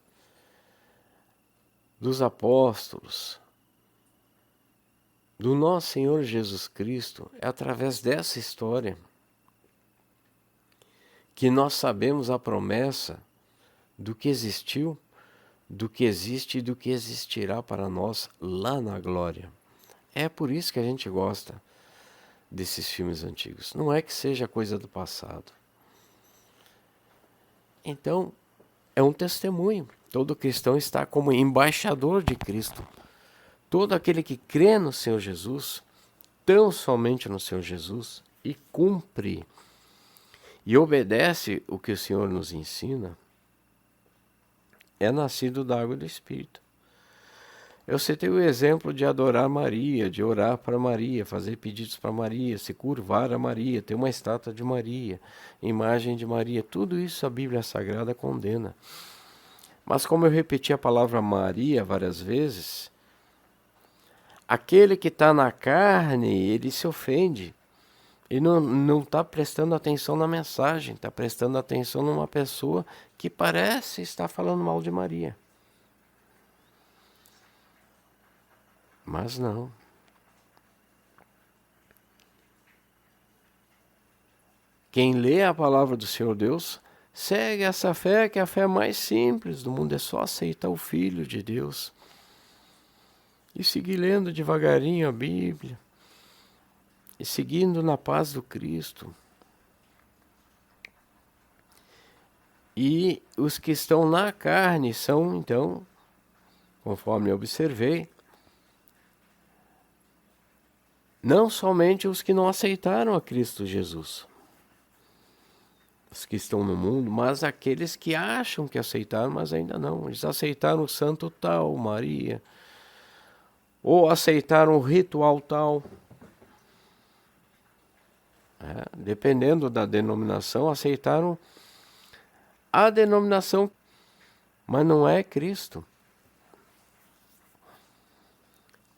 Speaker 1: dos apóstolos, do nosso Senhor Jesus Cristo, é através dessa história que nós sabemos a promessa do que existiu, do que existe e do que existirá para nós lá na glória. É por isso que a gente gosta desses filmes antigos. Não é que seja coisa do passado. Então, é um testemunho. Todo cristão está como embaixador de Cristo. Todo aquele que crê no Senhor Jesus, tão somente no Senhor Jesus, e cumpre e obedece o que o Senhor nos ensina, é nascido da água do Espírito. Eu citei o exemplo de adorar Maria, de orar para Maria, fazer pedidos para Maria, se curvar a Maria, ter uma estátua de Maria, imagem de Maria. Tudo isso a Bíblia Sagrada condena. Mas como eu repeti a palavra Maria várias vezes, aquele que está na carne, ele se ofende. Ele não está prestando atenção na mensagem, está prestando atenção numa pessoa que parece estar falando mal de Maria. Mas não. Quem lê a palavra do Senhor Deus, segue essa fé, que é a fé mais simples do mundo, é só aceitar o Filho de Deus. E seguir lendo devagarinho a Bíblia. E seguindo na paz do Cristo. E os que estão na carne são, então, conforme eu observei, não somente os que não aceitaram a Cristo Jesus, os que estão no mundo, mas aqueles que acham que aceitaram, mas ainda não. Eles aceitaram o santo tal, Maria, ou aceitaram o ritual tal. Dependendo da denominação, aceitaram a denominação, mas não é Cristo.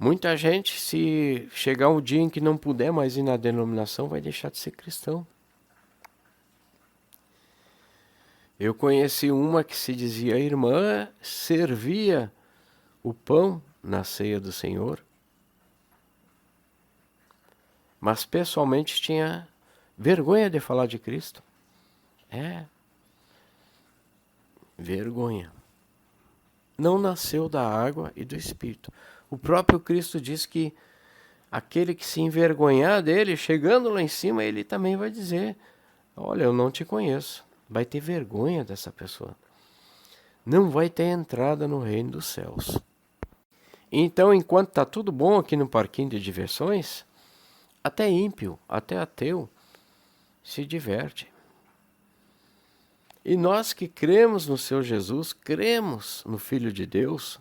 Speaker 1: Muita gente, se chegar um dia em que não puder mais ir na denominação, vai deixar de ser cristão. Eu conheci uma que se dizia irmã, servia o pão na ceia do Senhor, mas pessoalmente tinha vergonha de falar de Cristo. Vergonha. Não nasceu da água e do Espírito. O próprio Cristo diz que aquele que se envergonhar dele, chegando lá em cima, ele também vai dizer, olha, eu não te conheço. Vai ter vergonha dessa pessoa. Não vai ter entrada no reino dos céus. Então, enquanto está tudo bom aqui no parquinho de diversões, até ímpio, até ateu, se diverte. E nós que cremos no Senhor Jesus, cremos no Filho de Deus,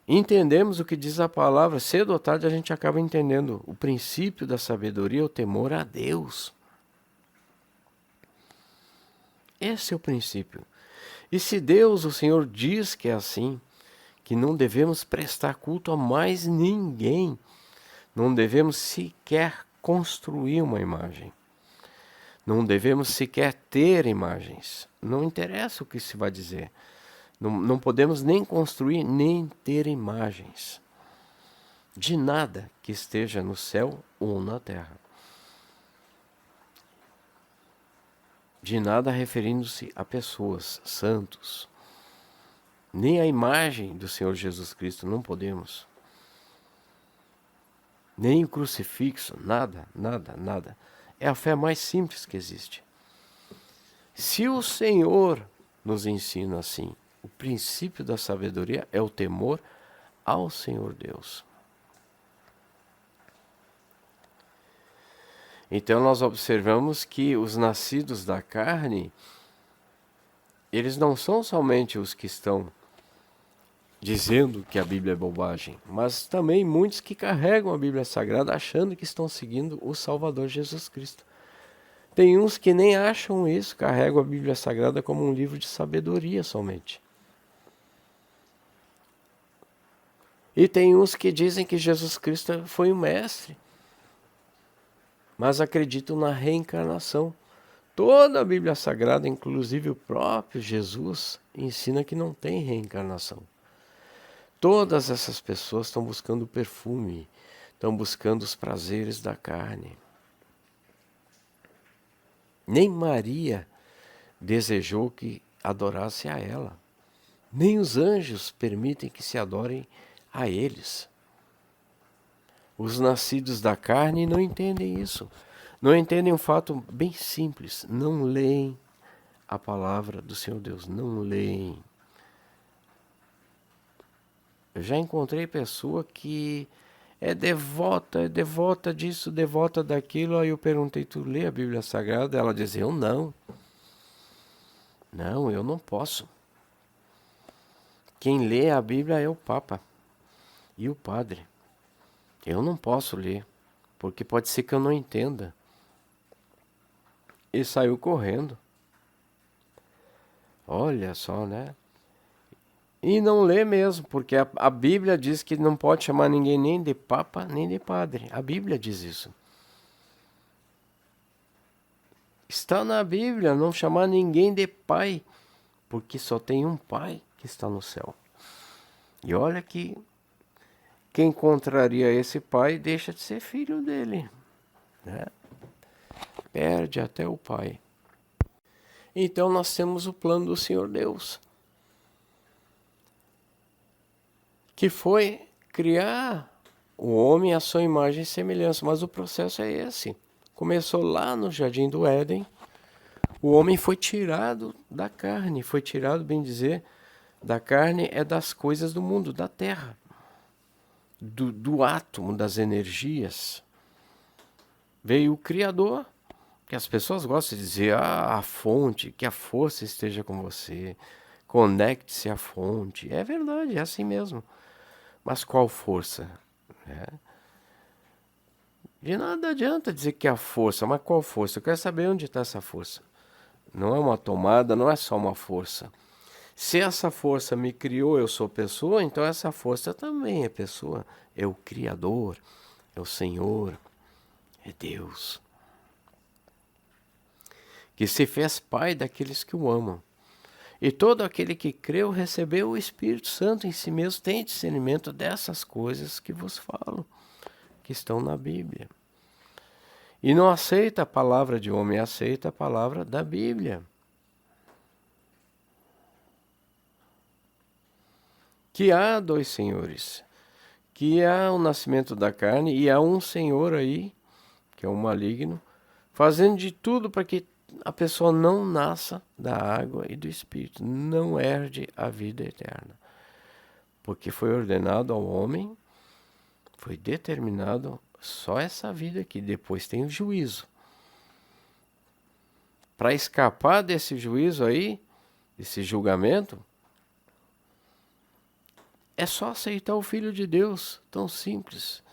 Speaker 1: entendemos o que diz a palavra, cedo ou tarde a gente acaba entendendo o princípio da sabedoria, o temor a Deus. Esse é o princípio. E se Deus, o Senhor, diz que é assim, que não devemos prestar culto a mais ninguém, não devemos sequer construir uma imagem, não devemos sequer ter imagens, não interessa o que se vai dizer, não podemos nem construir nem ter imagens de nada que esteja no céu ou na terra. De nada referindo-se a pessoas, santos. Nem a imagem do Senhor Jesus Cristo, não podemos. Nem o crucifixo, nada, nada, nada. É a fé mais simples que existe. Se o Senhor nos ensina assim, o princípio da sabedoria é o temor ao Senhor Deus. Então nós observamos que os nascidos da carne, eles não são somente os que estão dizendo que a Bíblia é bobagem, mas também muitos que carregam a Bíblia Sagrada achando que estão seguindo o Salvador Jesus Cristo. Tem uns que nem acham isso, carregam a Bíblia Sagrada como um livro de sabedoria somente. E tem uns que dizem que Jesus Cristo foi o mestre, mas acreditam na reencarnação. Toda a Bíblia Sagrada, inclusive o próprio Jesus, ensina que não tem reencarnação. Todas essas pessoas estão buscando o perfume, estão buscando os prazeres da carne. Nem Maria desejou que adorasse a ela. Nem os anjos permitem que se adorem a eles. Os nascidos da carne não entendem isso. Não entendem um fato bem simples. Não leem a palavra do Senhor Deus. Não leem. Eu já encontrei pessoa que é devota disso, devota daquilo. Aí eu perguntei, tu lê a Bíblia Sagrada? Ela dizia, eu não. Não, eu não posso. Quem lê a Bíblia é o Papa e o Padre. Eu não posso ler, porque pode ser que eu não entenda. E saiu correndo. Olha só, né? E não lê mesmo, porque a Bíblia diz que não pode chamar ninguém nem de Papa, nem de Padre. A Bíblia diz isso. Está na Bíblia não chamar ninguém de Pai, porque só tem um Pai que está no céu. E olha que quem contraria esse Pai deixa de ser filho dele, né? Perde até o Pai. Então nós temos o plano do Senhor Deus, que foi criar o homem à sua imagem e semelhança. Mas o processo é esse. Começou lá no Jardim do Éden. O homem foi tirado da carne, foi tirado, bem dizer, da carne é das coisas do mundo, da terra, do átomo, das energias. Veio o Criador, que as pessoas gostam de dizer, a fonte, que a força esteja com você, conecte-se à fonte. É verdade, é assim mesmo. Mas qual força? De nada adianta dizer que é a força, mas qual força? Eu quero saber onde está essa força. Não é uma tomada, não é só uma força. Se essa força me criou, eu sou pessoa, então essa força também é pessoa. É o Criador, é o Senhor, é Deus, que se fez Pai daqueles que o amam. E todo aquele que creu recebeu o Espírito Santo em si mesmo, tem discernimento dessas coisas que vos falo, que estão na Bíblia. E não aceita a palavra de homem, aceita a palavra da Bíblia. Que há dois senhores, que há o nascimento da carne e há um senhor aí, que é o maligno, fazendo de tudo para que a pessoa não nasça da água e do Espírito, não herde a vida eterna. Porque foi ordenado ao homem, foi determinado só essa vida aqui, depois tem o juízo. Para escapar desse juízo aí, desse julgamento, é só aceitar o Filho de Deus, tão simples.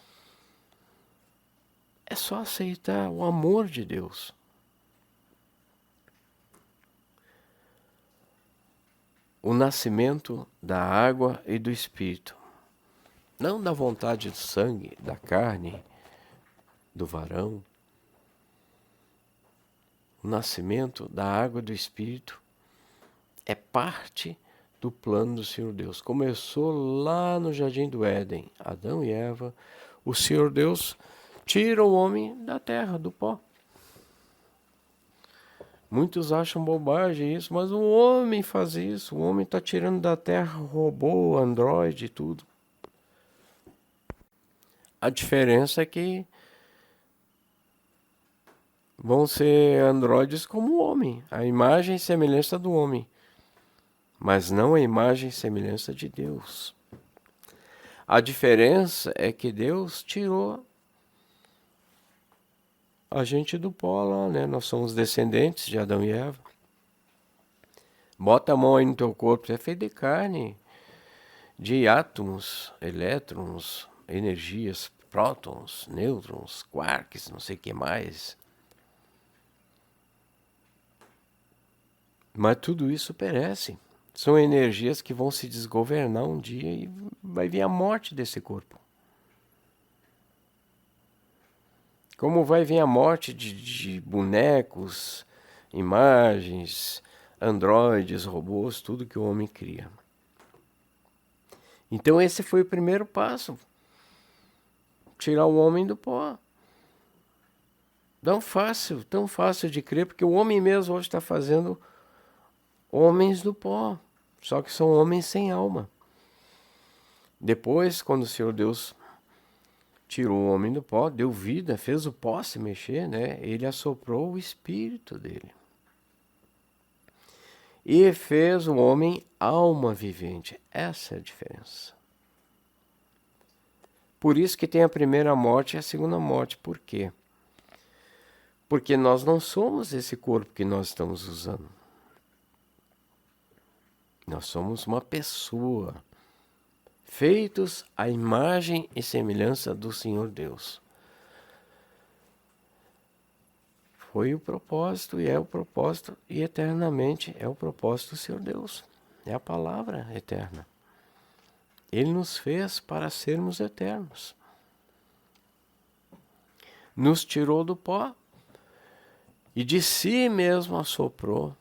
Speaker 1: É só aceitar o amor de Deus. O nascimento da água e do Espírito. Não da vontade do sangue, da carne, do varão. O nascimento da água e do Espírito é parte do plano do Senhor Deus. Começou lá no Jardim do Éden, Adão e Eva. O Senhor Deus tira o homem da terra, do pó. Muitos acham bobagem isso, mas o homem faz isso. O homem está tirando da terra robô, androide e tudo. A diferença é que vão ser androides como o homem, a imagem e semelhança do homem, mas não a imagem e semelhança de Deus. A diferença é que Deus tirou a gente do pó lá, né? Nós somos descendentes de Adão e Eva. Bota a mão aí no teu corpo, é feito de carne, de átomos, elétrons, energias, prótons, nêutrons, quarks, não sei o que mais. Mas tudo isso perece. São energias que vão se desgovernar um dia e vai vir a morte desse corpo. Como vai vir a morte de bonecos, imagens, androides, robôs, tudo que o homem cria. Então esse foi o primeiro passo. Tirar o homem do pó. Tão fácil de crer, porque o homem mesmo hoje está fazendo homens do pó. Só que são homens sem alma. Depois, quando o Senhor Deus tirou o homem do pó, deu vida, fez o pó se mexer, né? Ele assoprou o espírito dele. E fez o homem alma vivente. Essa é a diferença. Por isso que tem a primeira morte e a segunda morte. Por quê? Porque nós não somos esse corpo que nós estamos usando. Nós somos uma pessoa, feitos à imagem e semelhança do Senhor Deus. Foi o propósito e é o propósito e eternamente é o propósito do Senhor Deus. É a palavra eterna. Ele nos fez para sermos eternos. Nos tirou do pó e de si mesmo assoprou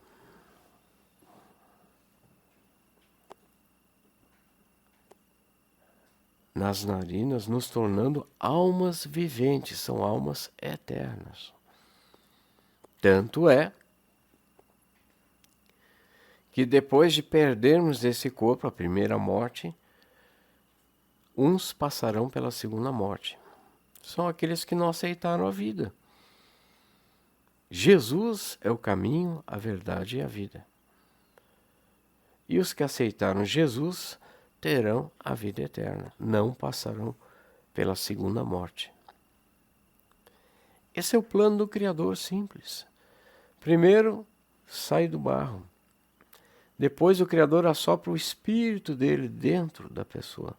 Speaker 1: nas narinas, nos tornando almas viventes, são almas eternas. Tanto é que depois de perdermos esse corpo, a primeira morte, uns passarão pela segunda morte. São aqueles que não aceitaram a vida. Jesus é o caminho, a verdade e a vida. E os que aceitaram Jesus terão a vida eterna, não passarão pela segunda morte. Esse é o plano do Criador simples. Primeiro, sai do barro. Depois o Criador assopra o espírito dele dentro da pessoa.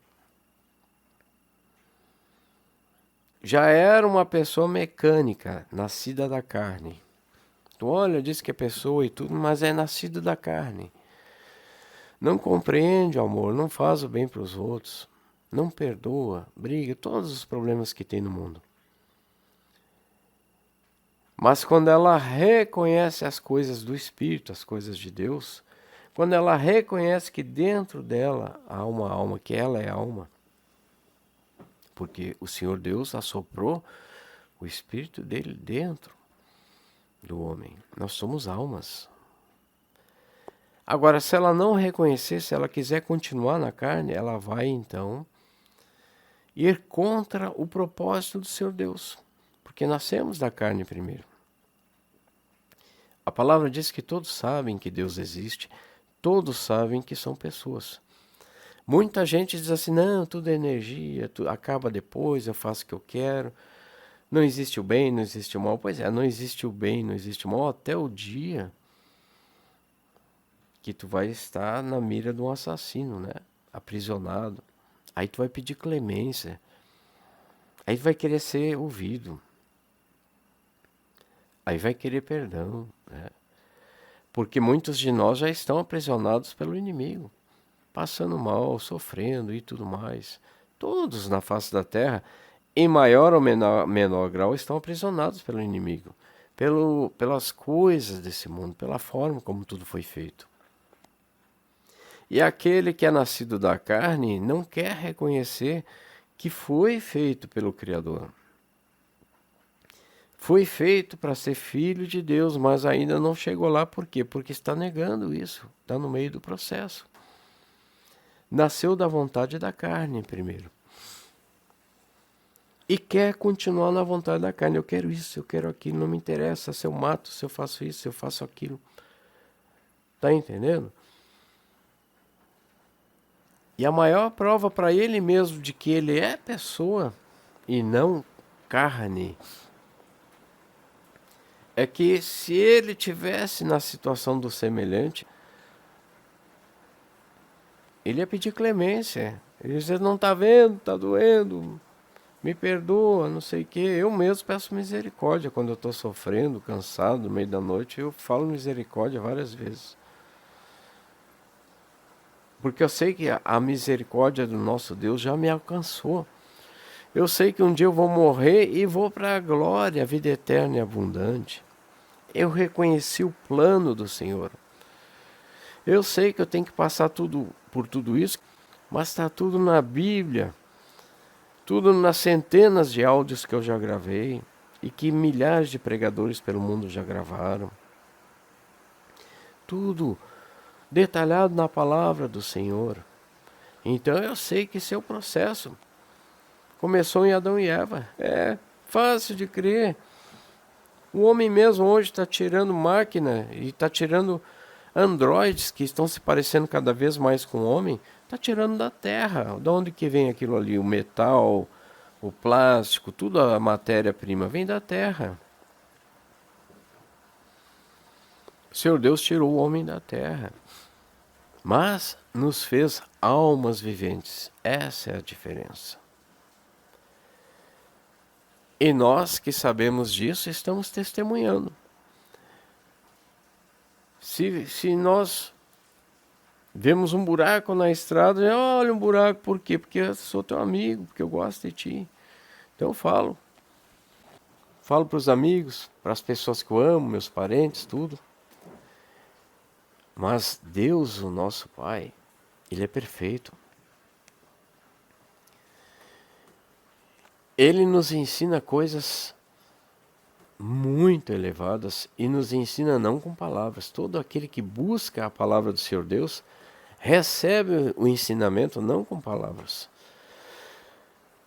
Speaker 1: Já era uma pessoa mecânica, nascida da carne. Tu olha, diz que é pessoa e tudo, mas é nascido da carne. Não compreende o amor, não faz o bem para os outros, não perdoa, briga, todos os problemas que tem no mundo. Mas quando ela reconhece as coisas do Espírito, as coisas de Deus, quando ela reconhece que dentro dela há uma alma, que ela é alma, porque o Senhor Deus assoprou o Espírito dele dentro do homem. Nós somos almas. Agora, se ela não reconhecer, se ela quiser continuar na carne, ela vai então ir contra o propósito do Senhor Deus, porque nascemos da carne primeiro. A palavra diz que todos sabem que Deus existe, todos sabem que são pessoas. Muita gente diz assim, não, tudo é energia, tudo acaba depois, eu faço o que eu quero, não existe o bem, não existe o mal. Pois é, não existe o bem, não existe o mal até o dia que tu vai estar na mira de um assassino, né? Aprisionado. Aí tu vai pedir clemência. Aí tu vai querer ser ouvido. Aí vai querer perdão, né? Porque muitos de nós já estão aprisionados pelo inimigo, passando mal, sofrendo e tudo mais. Todos na face da terra, em maior ou menor grau, estão aprisionados pelo inimigo, pelas coisas desse mundo, pela forma como tudo foi feito. E aquele que é nascido da carne não quer reconhecer que foi feito pelo Criador. Foi feito para ser filho de Deus, mas ainda não chegou lá. Por quê? Porque está negando isso, está no meio do processo. Nasceu da vontade da carne primeiro. E quer continuar na vontade da carne. Eu quero isso, eu quero aquilo, não me interessa se eu mato, se eu faço isso, se eu faço aquilo. Está entendendo? E a maior prova para ele mesmo de que ele é pessoa e não carne é que se ele tivesse na situação do semelhante, ele ia pedir clemência. Ele ia dizer, não está vendo, está doendo, me perdoa, não sei o quê. Eu mesmo peço misericórdia quando eu estou sofrendo, cansado, no meio da noite. Eu falo misericórdia várias vezes. Porque eu sei que a misericórdia do nosso Deus já me alcançou. Eu sei que um dia eu vou morrer e vou para a glória, a vida eterna e abundante. Eu reconheci o plano do Senhor. Eu sei que eu tenho que passar por tudo isso, mas está tudo na Bíblia. Tudo nas centenas de áudios que eu já gravei e que milhares de pregadores pelo mundo já gravaram. Tudo detalhado na palavra do Senhor. Então eu sei que esse é o processo. Começou em Adão e Eva. É fácil de crer. O homem mesmo hoje está tirando máquina e está tirando androides que estão se parecendo cada vez mais com o homem. Está tirando da terra. De onde que vem aquilo ali? O metal, o plástico, tudo a matéria-prima vem da terra. O Senhor Deus tirou o homem da terra, mas nos fez almas viventes. Essa é a diferença. E nós que sabemos disso, estamos testemunhando. Se nós vemos um buraco na estrada, olha um buraco, por quê? Porque eu sou teu amigo, porque eu gosto de ti. Então eu falo para os amigos, para as pessoas que eu amo, meus parentes, tudo. Mas Deus, o nosso Pai, Ele é perfeito. Ele nos ensina coisas muito elevadas e nos ensina não com palavras. Todo aquele que busca a palavra do Senhor Deus recebe o ensinamento não com palavras,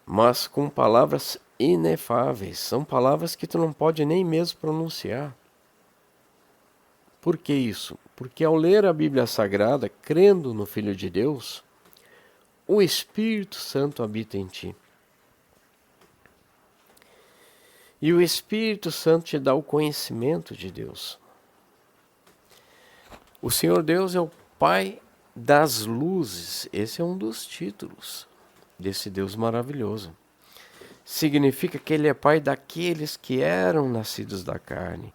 Speaker 1: mas com palavras inefáveis. São palavras que tu não pode nem mesmo pronunciar. Por que isso? Porque ao ler a Bíblia Sagrada, crendo no Filho de Deus, o Espírito Santo habita em ti. E o Espírito Santo te dá o conhecimento de Deus. O Senhor Deus é o Pai das luzes. Esse é um dos títulos desse Deus maravilhoso. Significa que Ele é Pai daqueles que eram nascidos da carne,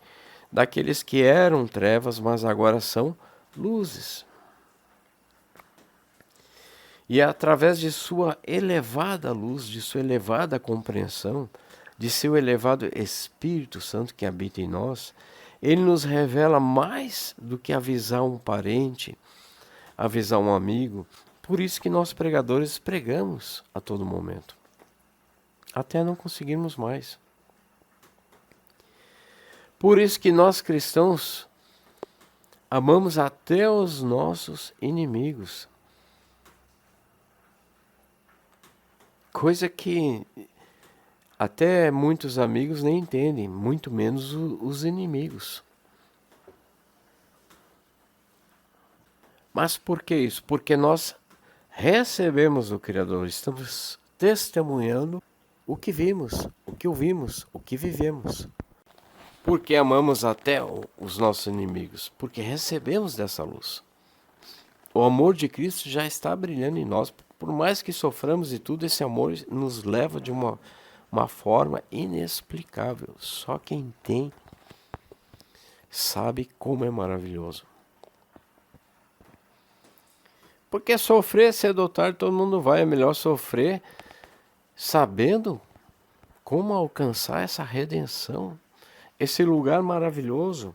Speaker 1: daqueles que eram trevas, mas agora são luzes. E é através de sua elevada luz, de sua elevada compreensão, de seu elevado Espírito Santo que habita em nós, Ele nos revela mais do que avisar um parente, avisar um amigo. Por isso que nós pregadores pregamos a todo momento, até não conseguirmos mais. Por isso que nós cristãos amamos até os nossos inimigos. Coisa que até muitos amigos nem entendem, muito menos os inimigos. Mas por que isso? Porque nós recebemos o Criador, estamos testemunhando o que vimos, o que ouvimos, o que vivemos. Porque amamos até os nossos inimigos, porque recebemos dessa luz. O amor de Cristo já está brilhando em nós. Por mais que soframos e tudo, esse amor nos leva de uma forma inexplicável. Só quem tem sabe como é maravilhoso. Porque sofrer cedo ou tarde todo mundo vai. É melhor sofrer sabendo como alcançar essa redenção. Esse lugar maravilhoso.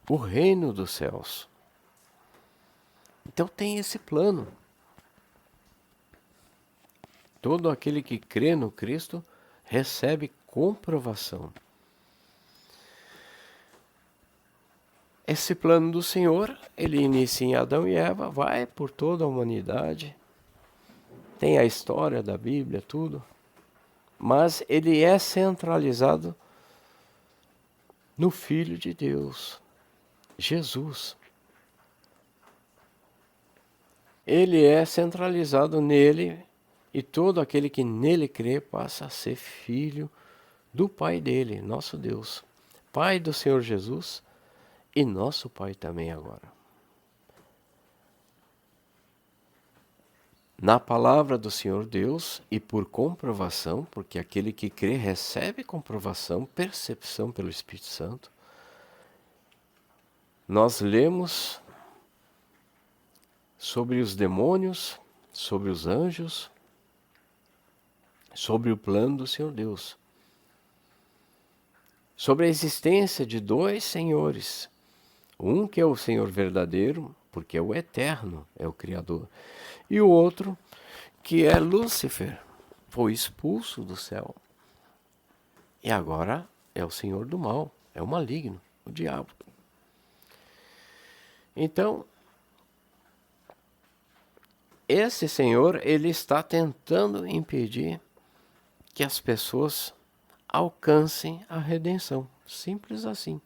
Speaker 1: O reino dos céus. Então tem esse plano. Todo aquele que crê no Cristo recebe comprovação. Esse plano do Senhor, ele inicia em Adão e Eva, vai por toda a humanidade. Tem a história da Bíblia, tudo. Mas ele é centralizado no Filho de Deus, Jesus. Ele é centralizado nele e todo aquele que nele crê passa a ser filho do Pai dele, nosso Deus, Pai do Senhor Jesus e nosso Pai também agora. Na palavra do Senhor Deus e por comprovação, porque aquele que crê recebe comprovação, percepção pelo Espírito Santo, nós lemos sobre os demônios, sobre os anjos, sobre o plano do Senhor Deus, sobre a existência de dois senhores, um que é o Senhor verdadeiro, porque é o eterno, é o Criador, e o outro que é Lúcifer, foi expulso do céu, e agora é o Senhor do mal, é o maligno, o diabo. Então, esse Senhor, ele está tentando impedir que as pessoas alcancem a redenção. Simples assim.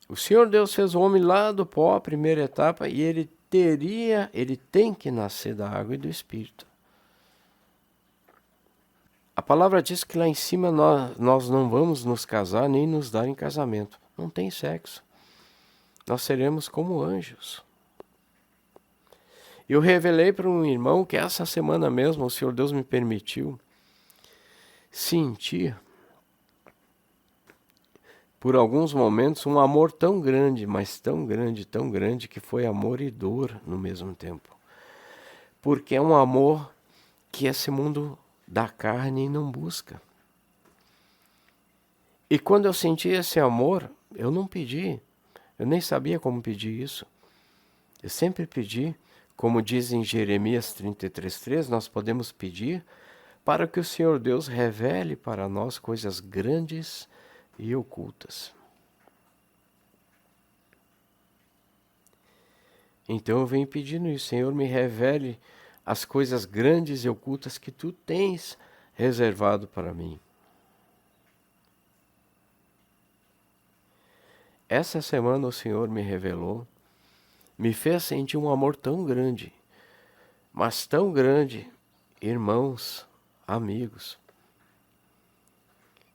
Speaker 1: O Senhor Deus fez o homem lá do pó, a primeira etapa, e ele tem que nascer da água e do Espírito. A palavra diz que lá em cima nós não vamos nos casar nem nos dar em casamento. Não tem sexo. Nós seremos como anjos. Eu revelei para um irmão que essa semana mesmo o Senhor Deus me permitiu sentir por alguns momentos um amor tão grande, mas tão grande, que foi amor e dor no mesmo tempo. Porque é um amor que esse mundo da carne não busca. E quando eu senti esse amor, eu não pedi, eu nem sabia como pedir isso. Eu sempre pedi, como diz em Jeremias 33:3, nós podemos pedir para que o Senhor Deus revele para nós coisas grandes e ocultas. Então eu venho pedindo isso, Senhor, me revele as coisas grandes e ocultas que tu tens reservado para mim. Essa semana o Senhor me revelou, me fez sentir um amor tão grande, mas tão grande, irmãos, amigos,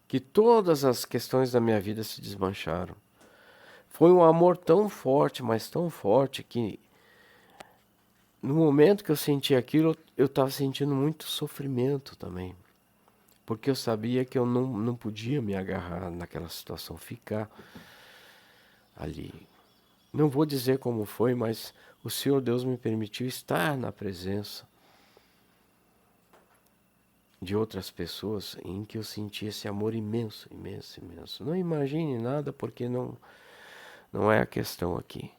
Speaker 1: que todas as questões da minha vida se desmancharam. Foi um amor tão forte, mas tão forte, que no momento que eu senti aquilo, eu estava sentindo muito sofrimento também. Porque eu sabia que eu não podia me agarrar naquela situação, ficar ali. Não vou dizer como foi, mas o Senhor Deus me permitiu estar na presença de outras pessoas em que eu senti esse amor imenso. Não imagine nada, porque não é a questão aqui.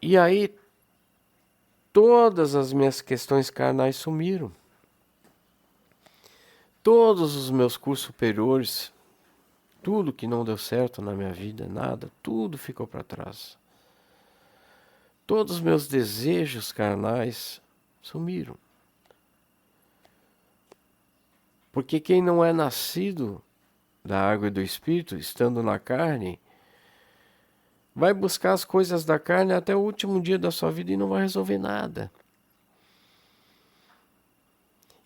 Speaker 1: E aí, todas as minhas questões carnais sumiram. Todos os meus cursos superiores, tudo que não deu certo na minha vida, nada, tudo ficou para trás. Todos os meus desejos carnais sumiram. Porque quem não é nascido da água e do Espírito, estando na carne, vai buscar as coisas da carne até o último dia da sua vida e não vai resolver nada.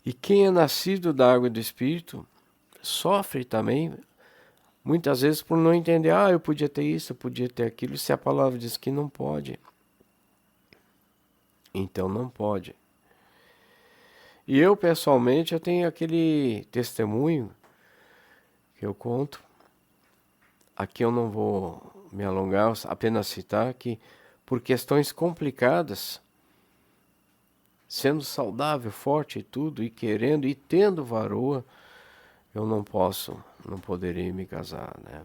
Speaker 1: E quem é nascido da água e do Espírito sofre também, muitas vezes por não entender, eu podia ter isso, eu podia ter aquilo, se a palavra diz que não pode. Então não pode. E eu, pessoalmente, eu tenho aquele testemunho que eu conto. Aqui eu não vou me alongar, apenas citar que por questões complicadas, sendo saudável, forte e tudo, e querendo, e tendo varoa, eu não poderei me casar, né?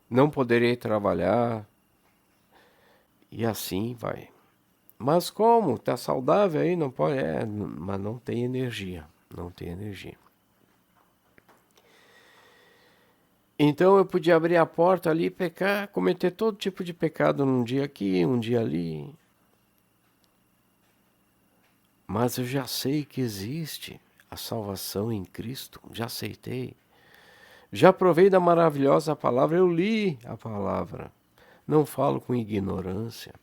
Speaker 1: Não poderei trabalhar, e assim vai. Mas como? Tá saudável aí? Não pode? Mas não tem energia. Não tem energia. Então eu podia abrir a porta ali e pecar, cometer todo tipo de pecado num dia aqui, um dia ali. Mas eu já sei que existe a salvação em Cristo. Já aceitei. Já provei da maravilhosa palavra. Eu li a palavra. Não falo com ignorância.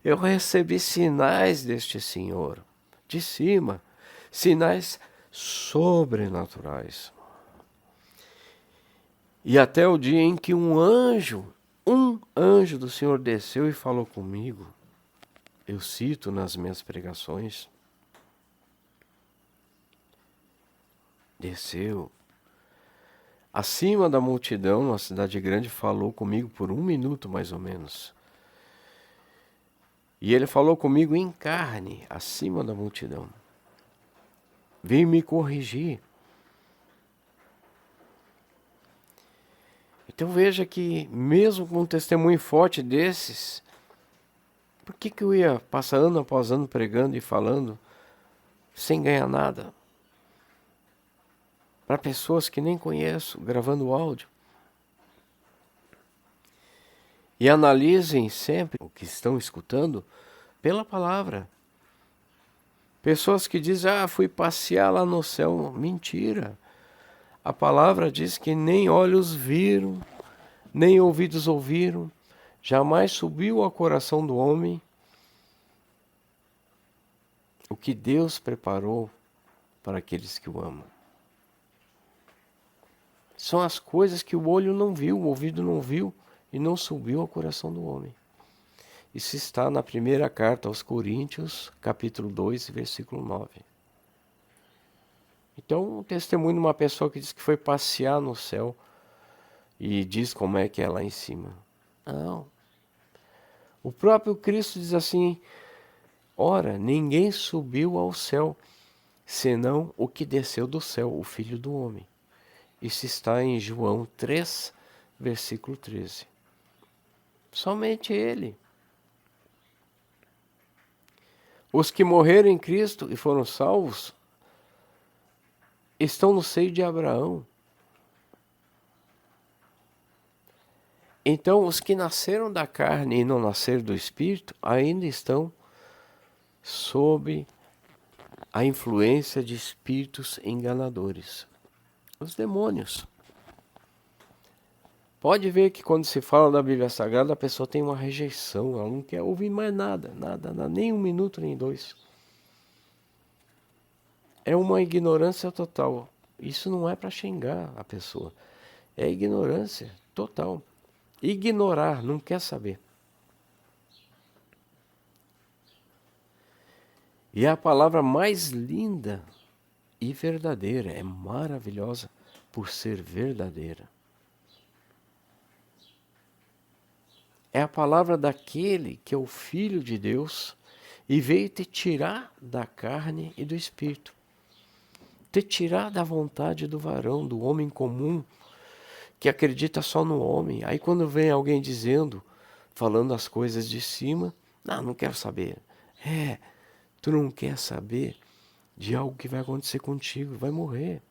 Speaker 1: Eu recebi sinais deste Senhor. de cima, sinais sobrenaturais. E até o dia em que um anjo do Senhor desceu e falou comigo. Eu cito nas minhas pregações. Desceu. Acima da multidão, uma cidade grande, falou comigo por 1 minuto mais ou menos. E ele falou comigo em carne, acima da multidão. Veio me corrigir. Então veja que mesmo com um testemunho forte desses, por que eu ia passar ano após ano pregando e falando sem ganhar nada? Para pessoas que nem conheço, gravando áudio. E analisem sempre o que estão escutando pela palavra. Pessoas que dizem, fui passear lá no céu. Mentira. A palavra diz que nem olhos viram, nem ouvidos ouviram, jamais subiu ao coração do homem o que Deus preparou para aqueles que o amam. São as coisas que o olho não viu, o ouvido não viu e não subiu ao coração do homem. Isso está na primeira carta aos Coríntios, capítulo 2, versículo 9. Então, um testemunho de uma pessoa que diz que foi passear no céu e diz como é que é lá em cima. Não. O próprio Cristo diz assim, ora, ninguém subiu ao céu, senão o que desceu do céu, o Filho do Homem. Isso está em João 3, versículo 13. Somente Ele. Os que morreram em Cristo e foram salvos estão no seio de Abraão. Então, os que nasceram da carne e não nasceram do Espírito ainda estão sob a influência de espíritos enganadores. Os demônios. Pode ver que quando se fala da Bíblia Sagrada, a pessoa tem uma rejeição, ela não quer ouvir mais nada, nem 1 minuto, nem 2. É uma ignorância total. Isso não é para xingar a pessoa. É ignorância total. Ignorar, não quer saber. E é a palavra mais linda e verdadeira. É maravilhosa por ser verdadeira. É a palavra daquele que é o Filho de Deus e veio te tirar da carne e do espírito. Te tirar da vontade do varão, do homem comum, que acredita só no homem. Aí quando vem alguém dizendo, falando as coisas de cima, não quero saber. Tu não quer saber de algo que vai acontecer contigo, vai morrer.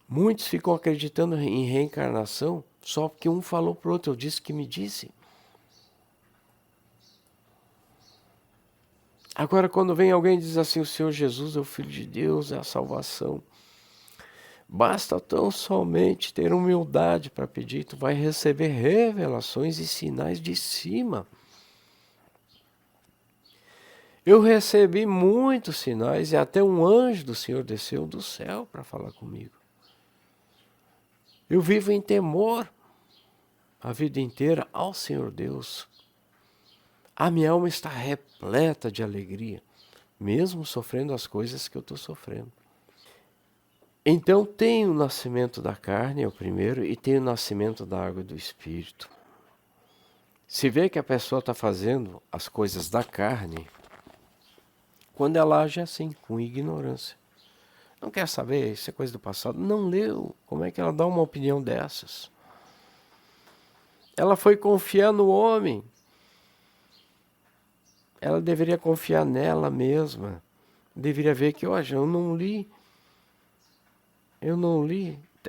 Speaker 1: Muitos ficam acreditando em reencarnação só porque um falou para o outro, eu disse que me disse. Agora quando vem alguém e diz assim, o Senhor Jesus é o Filho de Deus, é a salvação. Basta tão somente ter humildade para pedir, tu vai receber revelações e sinais de cima. Eu recebi muitos sinais e até um anjo do Senhor desceu do céu para falar comigo. Eu vivo em temor a vida inteira ao Senhor Deus. A minha alma está repleta de alegria, mesmo sofrendo as coisas que eu estou sofrendo. Então tem o nascimento da carne, é o primeiro, e tem o nascimento da água e do Espírito. Se vê que a pessoa está fazendo as coisas da carne, quando ela age assim, com ignorância. Não quer saber, isso é coisa do passado. Não leu, como é que ela dá uma opinião dessas? Ela foi confiar no homem. Ela deveria confiar nela mesma. Deveria ver que, eu não li.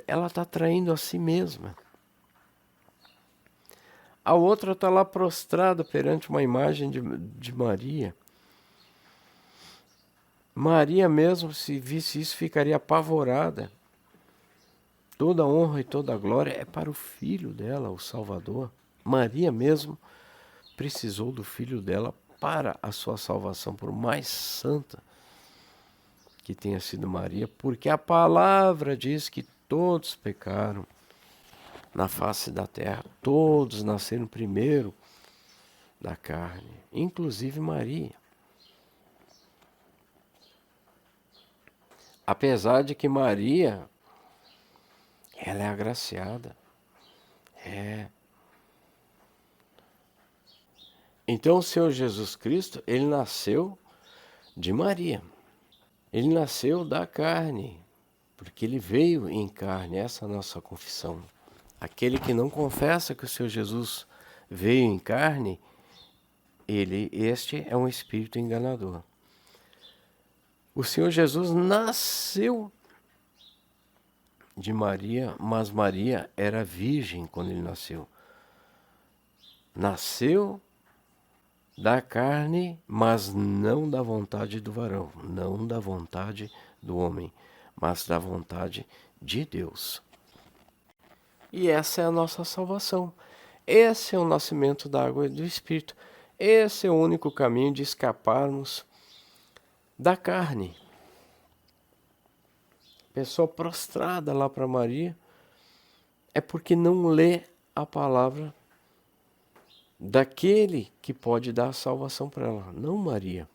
Speaker 1: Ela está traindo a si mesma. A outra está lá prostrada perante uma imagem de Maria. Maria mesmo, se visse isso, ficaria apavorada. Toda a honra e toda a glória é para o filho dela, o Salvador. Maria mesmo precisou do filho dela para a sua salvação, por mais santa que tenha sido Maria, porque a palavra diz que todos pecaram na face da terra, todos nasceram primeiro da carne, inclusive Maria. Apesar de que Maria, ela é agraciada. Então o Senhor Jesus Cristo, ele nasceu de Maria. Ele nasceu da carne, porque ele veio em carne, essa é a nossa confissão. Aquele que não confessa que o Senhor Jesus veio em carne, este é um espírito enganador. O Senhor Jesus nasceu de Maria, mas Maria era virgem quando ele nasceu. Nasceu da carne, mas não da vontade do varão, não da vontade do homem, mas da vontade de Deus. E essa é a nossa salvação. Esse é o nascimento da água e do Espírito. Esse é o único caminho de escaparmos da carne. Pessoa prostrada lá para Maria é porque não lê a palavra daquele que pode dar a salvação para ela, não Maria.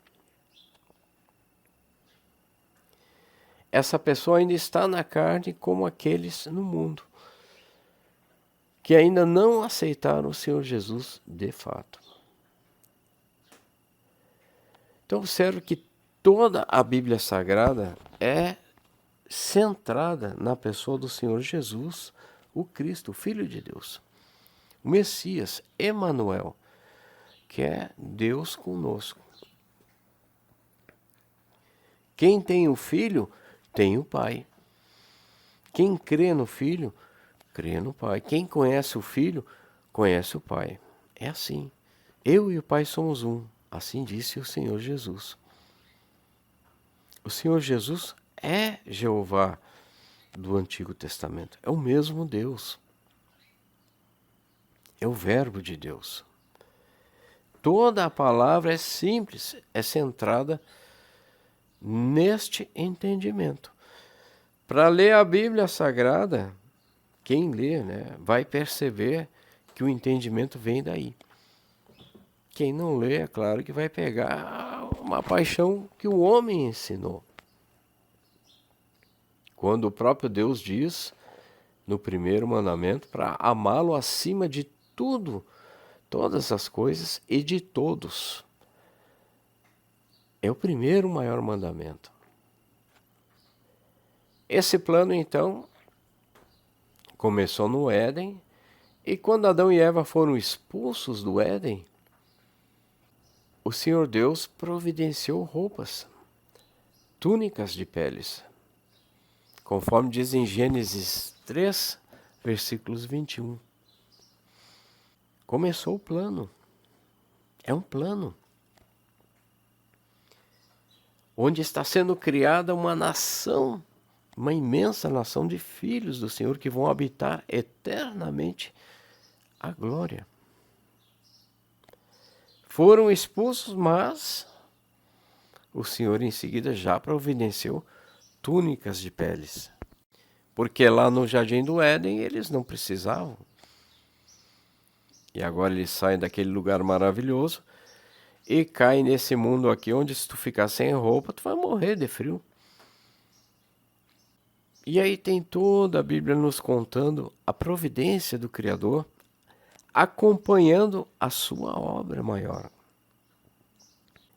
Speaker 1: Essa pessoa ainda está na carne como aqueles no mundo, que ainda não aceitaram o Senhor Jesus de fato. Então observe que toda a Bíblia Sagrada é centrada na pessoa do Senhor Jesus, o Cristo, o Filho de Deus. O Messias, Emanuel, que é Deus conosco. Quem tem o Filho, tem o Pai. Quem crê no Filho, crê no Pai. Quem conhece o Filho, conhece o Pai. É assim. Eu e o Pai somos um. Assim disse o Senhor Jesus. O Senhor Jesus é Jeová do Antigo Testamento. É o mesmo Deus. É o Verbo de Deus. Toda a palavra é simples, é centrada neste entendimento. Para ler a Bíblia Sagrada, quem lê, vai perceber que o entendimento vem daí. Quem não lê, é claro que vai pegar uma paixão que o homem ensinou. Quando o próprio Deus diz, no primeiro mandamento, para amá-lo acima de tudo, todas as coisas e de todos. É o primeiro maior mandamento. Esse plano, então, começou no Éden, e quando Adão e Eva foram expulsos do Éden, o Senhor Deus providenciou roupas, túnicas de peles, conforme diz em Gênesis 3, versículos 21. Começou o plano. É um plano. Onde está sendo criada uma nação, uma imensa nação de filhos do Senhor que vão habitar eternamente a glória. Foram expulsos, mas o Senhor em seguida já providenciou túnicas de peles. Porque lá no Jardim do Éden eles não precisavam. E agora eles saem daquele lugar maravilhoso e caem nesse mundo aqui onde se tu ficar sem roupa, tu vai morrer de frio. E aí tem toda a Bíblia nos contando a providência do Criador, acompanhando a sua obra maior.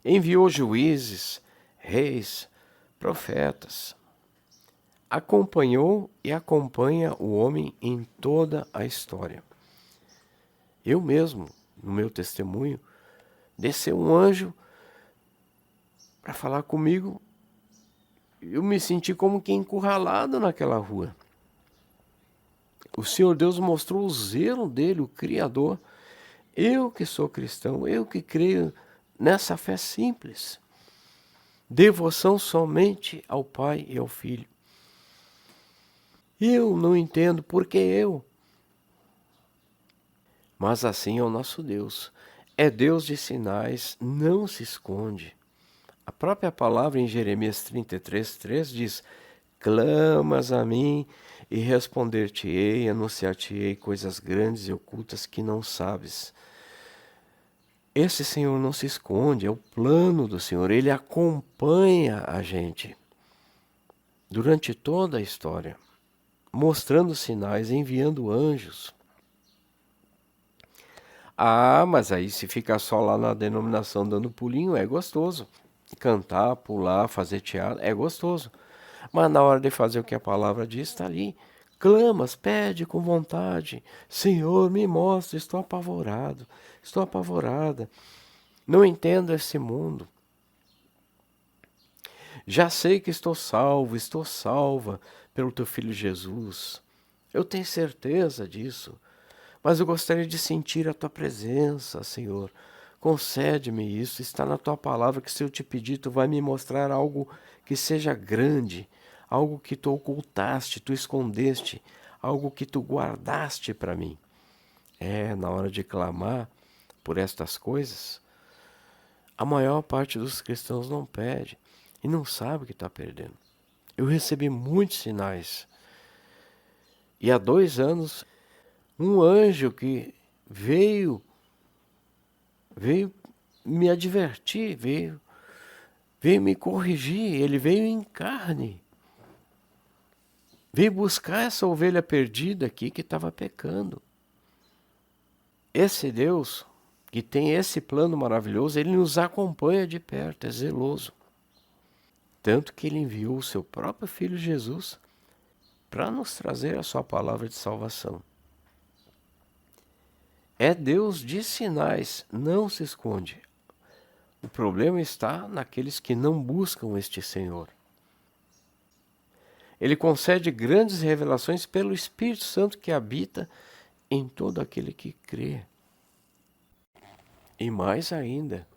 Speaker 1: Enviou juízes, reis, profetas. Acompanhou e acompanha o homem em toda a história. Eu mesmo, no meu testemunho, desceu um anjo para falar comigo. Eu me senti como que encurralado naquela rua. O Senhor Deus mostrou o zelo dele, o Criador. Eu que sou cristão, eu que creio nessa fé simples. Devoção somente ao Pai e ao Filho. Eu não entendo porque eu. Mas assim é o nosso Deus. É Deus de sinais, não se esconde. A própria palavra em Jeremias 33:3 diz: clamas a mim e responder-te-ei, anunciar-te-ei coisas grandes e ocultas que não sabes. Esse Senhor não se esconde, é o plano do Senhor, ele acompanha a gente durante toda a história, mostrando sinais, enviando anjos. Ah, mas aí se ficar só lá na denominação dando pulinho, é gostoso. Cantar, pular, fazer teatro, é gostoso. Mas na hora de fazer o que a palavra diz, está ali. Clamas, pede com vontade. Senhor, me mostra, estou apavorado, estou apavorada. Não entendo esse mundo. Já sei que estou salvo, estou salva pelo teu filho Jesus. Eu tenho certeza disso. Mas eu gostaria de sentir a tua presença, Senhor. Concede-me isso, está na tua palavra que se eu te pedir, tu vai me mostrar algo que seja grande, algo que tu ocultaste, tu escondeste, algo que tu guardaste para mim. Na hora de clamar por estas coisas, a maior parte dos cristãos não pede e não sabe o que está perdendo. Eu recebi muitos sinais. E há 2 anos, um anjo que veio me advertir, veio me corrigir, ele veio em carne. Veio buscar essa ovelha perdida aqui que estava pecando. Esse Deus, que tem esse plano maravilhoso, ele nos acompanha de perto, é zeloso. Tanto que ele enviou o seu próprio Filho Jesus para nos trazer a sua palavra de salvação. É Deus de sinais, não se esconde. O problema está naqueles que não buscam este Senhor. Ele concede grandes revelações pelo Espírito Santo que habita em todo aquele que crê. E mais ainda,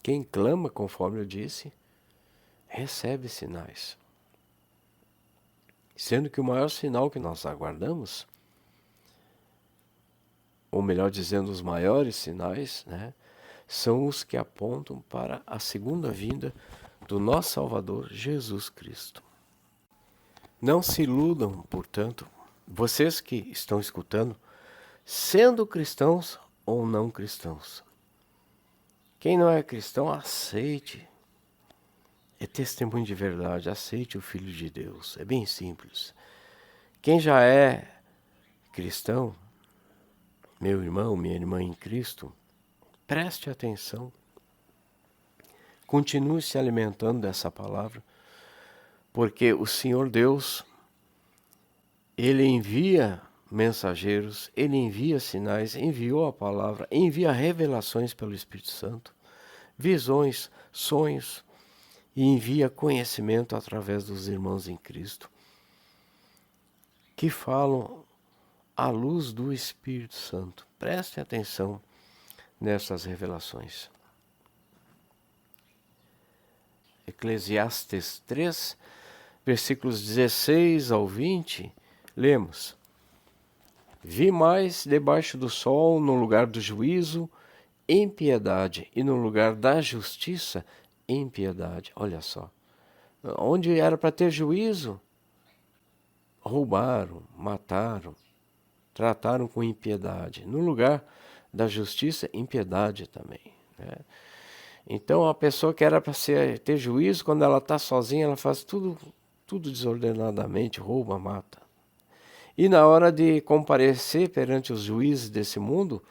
Speaker 1: quem clama, conforme eu disse, recebe sinais. Sendo que o maior sinal que nós aguardamos, ou melhor dizendo, os maiores sinais, são os que apontam para a segunda vinda do nosso Salvador Jesus Cristo. Não se iludam, portanto, vocês que estão escutando, sendo cristãos ou não cristãos. Quem não é cristão, aceite. É testemunho de verdade, aceite o Filho de Deus. É bem simples. Quem já é cristão, meu irmão, minha irmã em Cristo, preste atenção. Continue se alimentando dessa palavra, porque o Senhor Deus, Ele envia mensageiros, Ele envia sinais, enviou a palavra, envia revelações pelo Espírito Santo, visões, sonhos, e envia conhecimento através dos irmãos em Cristo, que falam à luz do Espírito Santo. Prestem atenção nessas revelações. Eclesiastes 3, versículos 16 ao 20, lemos: Vi mais debaixo do sol, no lugar do juízo, impiedade, e no lugar da justiça, impiedade. Olha só. Onde era para ter juízo, roubaram, mataram, trataram com impiedade. No lugar da justiça, impiedade também. Então a pessoa que era para ter juízo, quando ela está sozinha, ela faz tudo desordenadamente, rouba, mata. E na hora de comparecer perante os juízes desse mundo,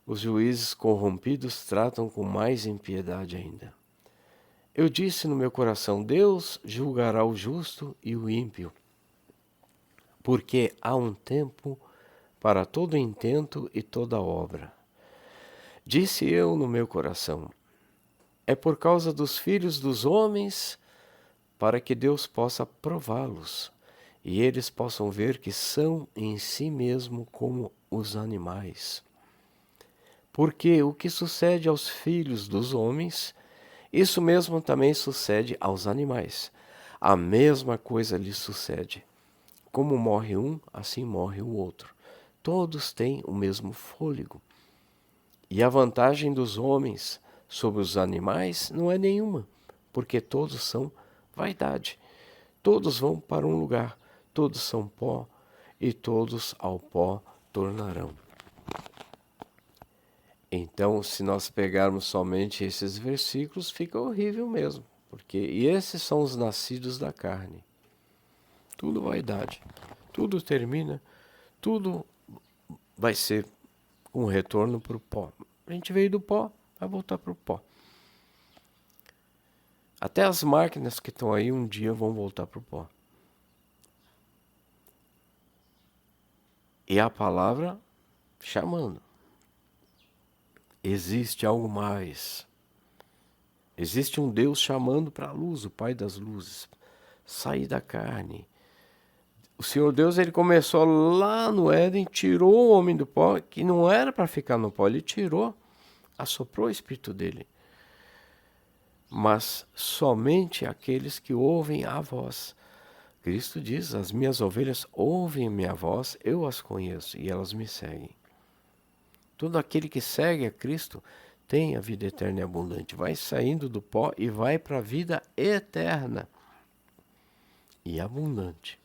Speaker 1: os juízes corrompidos tratam com mais impiedade ainda. Eu disse no meu coração: Deus julgará o justo e o ímpio, porque há um tempo para todo intento e toda obra. Disse eu no meu coração: é por causa dos filhos dos homens, para que Deus possa prová-los, e eles possam ver que são em si mesmo como os animais. Porque o que sucede aos filhos dos homens, isso mesmo também sucede aos animais. A mesma coisa lhes sucede. Como morre um, assim morre o outro. Todos têm o mesmo fôlego. E a vantagem dos homens sobre os animais não é nenhuma, porque todos são vaidade. Todos vão para um lugar, todos são pó, e todos ao pó tornarão. Então, se nós pegarmos somente esses versículos, fica horrível mesmo, porque esses são os nascidos da carne. Tudo vaidade, tudo termina, tudo vai ser um retorno para o pó. A gente veio do pó, vai voltar para o pó. Até as máquinas que estão aí um dia vão voltar para o pó. E a palavra chamando. Existe algo mais. Existe um Deus chamando para a luz, o Pai das luzes. Sair da carne. O Senhor Deus, ele começou lá no Éden, tirou o homem do pó, que não era para ficar no pó, ele tirou, assoprou o Espírito dele. Mas somente aqueles que ouvem a voz. Cristo diz, as minhas ovelhas ouvem minha voz, eu as conheço e elas me seguem. Todo aquele que segue a Cristo tem a vida eterna e abundante. Vai saindo do pó e vai para a vida eterna e abundante.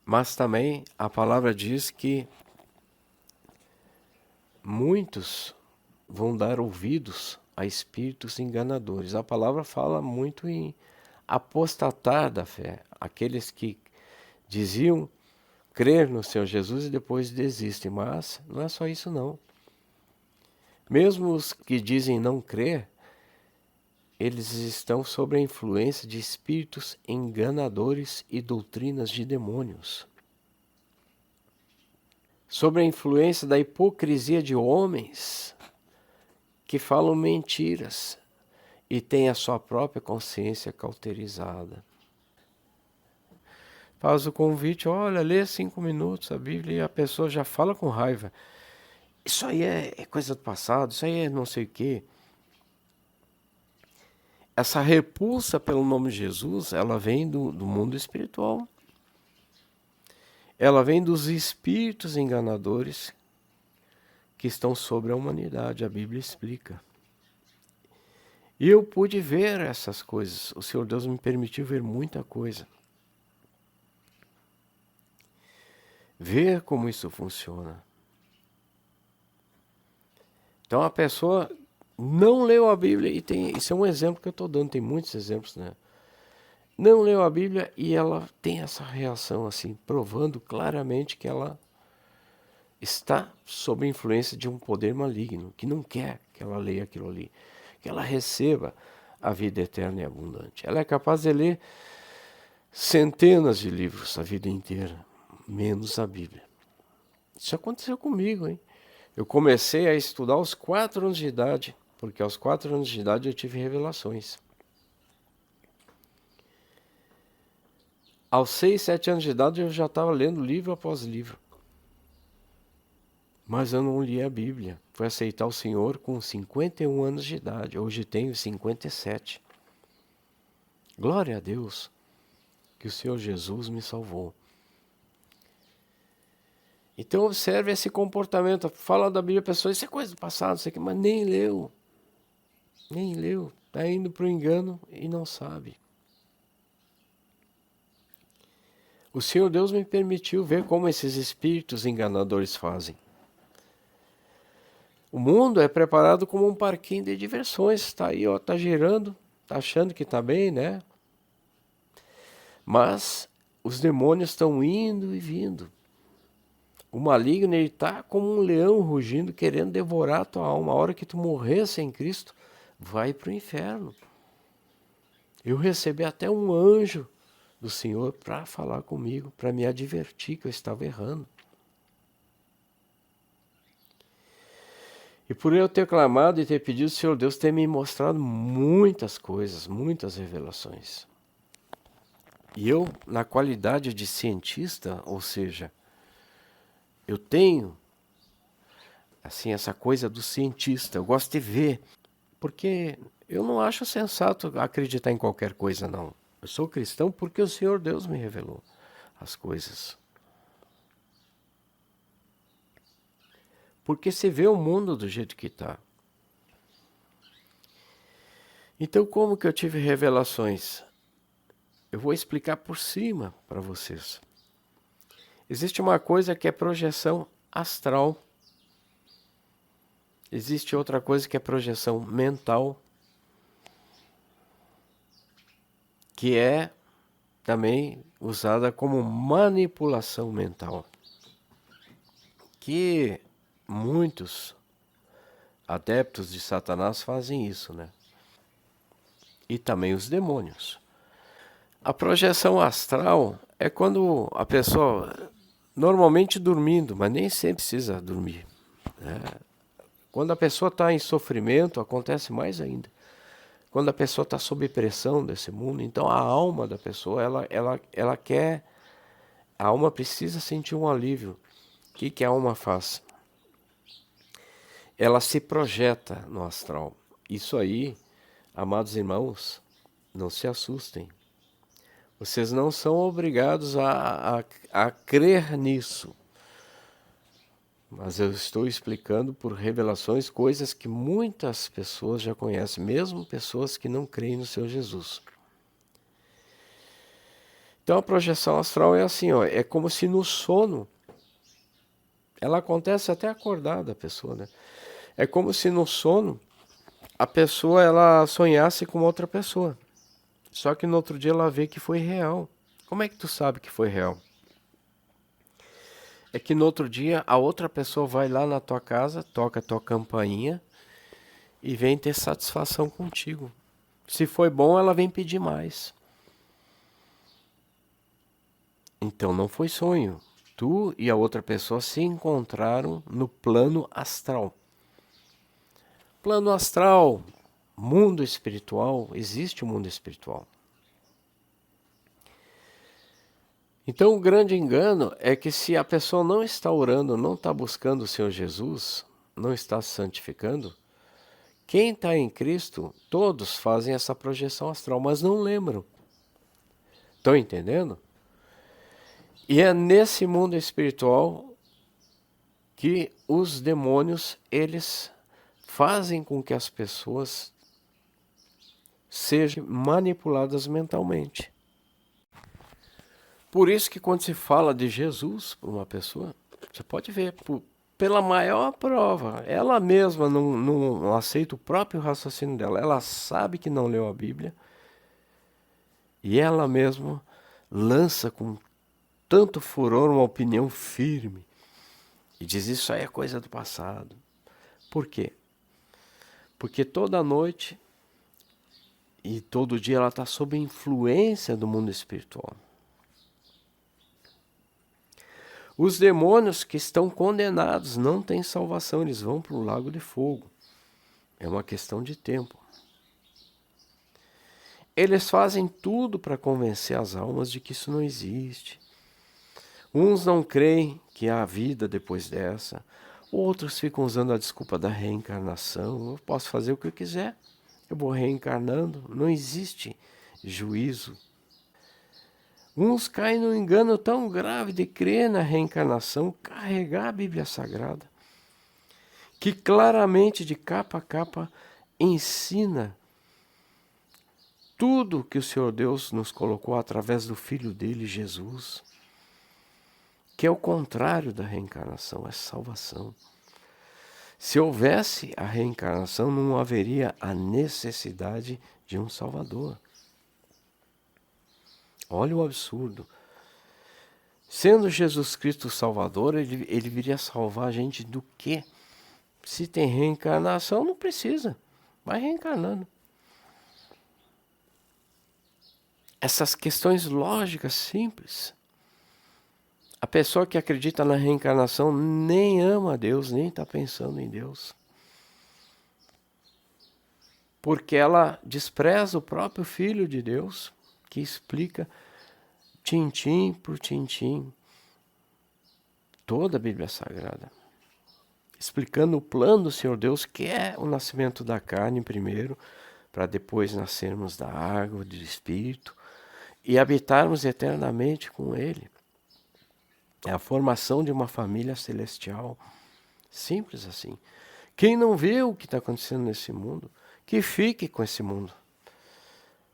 Speaker 1: Mas também a palavra diz que muitos vão dar ouvidos a espíritos enganadores. A palavra fala muito em apostatar da fé. Aqueles que diziam crer no Senhor Jesus e depois desistem. Mas não é só isso não. Mesmo os que dizem não crer, eles estão sob a influência de espíritos enganadores e doutrinas de demônios. Sob a influência da hipocrisia de homens que falam mentiras e têm a sua própria consciência cauterizada. Faz o convite, olha, lê 5 minutos a Bíblia e a pessoa já fala com raiva. Isso aí é coisa do passado, isso aí é não sei o quê. Essa repulsa pelo nome de Jesus, ela vem do mundo espiritual. Ela vem dos espíritos enganadores que estão sobre a humanidade, a Bíblia explica. E eu pude ver essas coisas, o Senhor Deus me permitiu ver muita coisa. Ver como isso funciona. Então a pessoa não leu a Bíblia, e isso é um exemplo que eu estou dando, tem muitos exemplos, né? Não leu a Bíblia e ela tem essa reação assim, provando claramente que ela está sob a influência de um poder maligno, que não quer que ela leia aquilo ali, que ela receba a vida eterna e abundante. Ela é capaz de ler centenas de livros a vida inteira, menos a Bíblia. Isso aconteceu comigo, hein? Eu comecei a estudar aos 4 anos de idade, porque aos 4 anos de idade eu tive revelações. Aos 6, 7 anos de idade eu já estava lendo livro após livro. Mas eu não li a Bíblia. Fui aceitar o Senhor com 51 anos de idade. Hoje tenho 57. Glória a Deus que o Senhor Jesus me salvou. Então observe esse comportamento. Fala da Bíblia, a pessoa, isso é coisa do passado, isso aqui, mas nem leu. Nem leu. Está indo para o engano e não sabe. O Senhor Deus me permitiu ver como esses espíritos enganadores fazem. O mundo é preparado como um parquinho de diversões. Está aí, ó, está girando, está achando que está bem, né? Mas os demônios estão indo e vindo. O maligno está como um leão rugindo, querendo devorar a tua alma. A hora que tu morrer sem Cristo, vai para o inferno. Eu recebi até um anjo do Senhor para falar comigo, para me advertir que eu estava errando. E por eu ter clamado e ter pedido, o Senhor Deus ter me mostrado muitas coisas, muitas revelações. E eu, na qualidade de cientista, ou seja, eu tenho assim essa coisa do cientista, eu gosto de ver, porque eu não acho sensato acreditar em qualquer coisa, não. Eu sou cristão porque o Senhor Deus me revelou as coisas. porque se vê o mundo do jeito que está. Então, como que eu tive revelações? Eu vou explicar por cima para vocês. Existe uma coisa que é projeção astral. Existe outra coisa que é projeção mental, que é também usada como manipulação mental. Que muitos adeptos de Satanás fazem isso, né? E também os demônios. A projeção astral é quando a pessoa, normalmente dormindo, mas nem sempre precisa dormir, né? Quando a pessoa está em sofrimento, acontece mais ainda. Quando a pessoa está sob pressão desse mundo, então a alma da pessoa, ela quer, a alma precisa sentir um alívio. O que a alma faz? Ela se projeta no astral. Isso aí, amados irmãos, não se assustem. Vocês não são obrigados a crer nisso. Mas eu estou explicando por revelações coisas que muitas pessoas já conhecem, mesmo pessoas que não creem no Senhor Jesus. Então a projeção astral é assim, ó, é como se no sono, ela acontece até acordada a pessoa, né? É como se no sono a pessoa ela sonhasse com outra pessoa. Só que no outro dia ela vê que foi real. Como é que tu sabe que foi real? É que no outro dia a outra pessoa vai lá na tua casa, toca a tua campainha e vem ter satisfação contigo. Se foi bom, ela vem pedir mais. Então não foi sonho. Tu e a outra pessoa se encontraram no plano astral. Plano astral, mundo espiritual, existe o mundo espiritual. Então o grande engano é que se a pessoa não está orando, não está buscando o Senhor Jesus, não está se santificando, quem está em Cristo, todos fazem essa projeção astral, mas não lembram. Estão entendendo? E é nesse mundo espiritual que os demônios, eles fazem com que as pessoas sejam manipuladas mentalmente. Por isso que quando se fala de Jesus para uma pessoa, você pode ver, pela maior prova, ela mesma não aceita o próprio raciocínio dela, ela sabe que não leu a Bíblia, e ela mesma lança com tanto furor uma opinião firme, e diz isso aí é coisa do passado. Por quê? Porque toda noite e todo dia ela está sob influência do mundo espiritual. Os demônios que estão condenados não têm salvação, eles vão para o lago de fogo. É uma questão de tempo. Eles fazem tudo para convencer as almas de que isso não existe. Uns não creem que há vida depois dessa, outros ficam usando a desculpa da reencarnação. Eu posso fazer o que eu quiser, eu vou reencarnando, não existe juízo. Uns caem num engano tão grave de crer na reencarnação, carregar a Bíblia Sagrada, que claramente de capa a capa ensina tudo que o Senhor Deus nos colocou através do Filho dele, Jesus, que é o contrário da reencarnação, é salvação. Se houvesse a reencarnação, não haveria a necessidade de um Salvador. Olha o absurdo. Sendo Jesus Cristo o Salvador, ele viria salvar a gente do quê? Se tem reencarnação, não precisa. Vai reencarnando. Essas questões lógicas simples. A pessoa que acredita na reencarnação nem ama a Deus, nem está pensando em Deus. Porque ela despreza o próprio Filho de Deus, que explica tintim por tintim toda a Bíblia Sagrada. Explicando o plano do Senhor Deus, que é o nascimento da carne primeiro, para depois nascermos da água, do Espírito, e habitarmos eternamente com Ele. É a formação de uma família celestial, Simples assim. Quem não vê o que está acontecendo nesse mundo, que fique com esse mundo.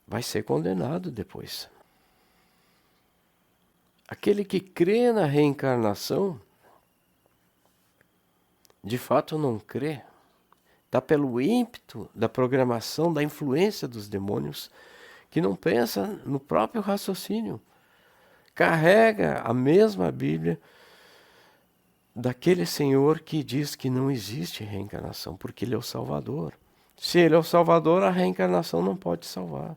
Speaker 1: Vai ser condenado depois. Aquele que crê na reencarnação, de fato não crê. Está pelo ímpeto da programação, da influência dos demônios, que não pensa no próprio raciocínio. Carrega a mesma Bíblia daquele Senhor que diz que não existe reencarnação, porque Ele é o Salvador. Se Ele é o Salvador, a reencarnação não pode salvar.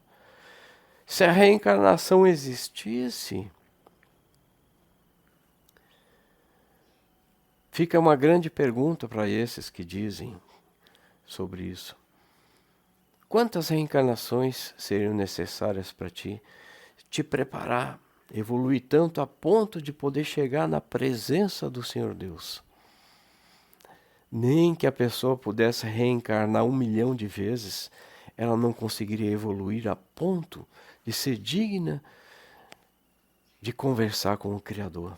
Speaker 1: Se a reencarnação existisse, fica uma grande pergunta para esses que dizem sobre isso. Quantas reencarnações seriam necessárias para ti te preparar, evoluir tanto a ponto de poder chegar na presença do Senhor Deus? Nem que a pessoa pudesse reencarnar 1 milhão de vezes, ela não conseguiria evoluir a ponto de ser digna de conversar com o Criador.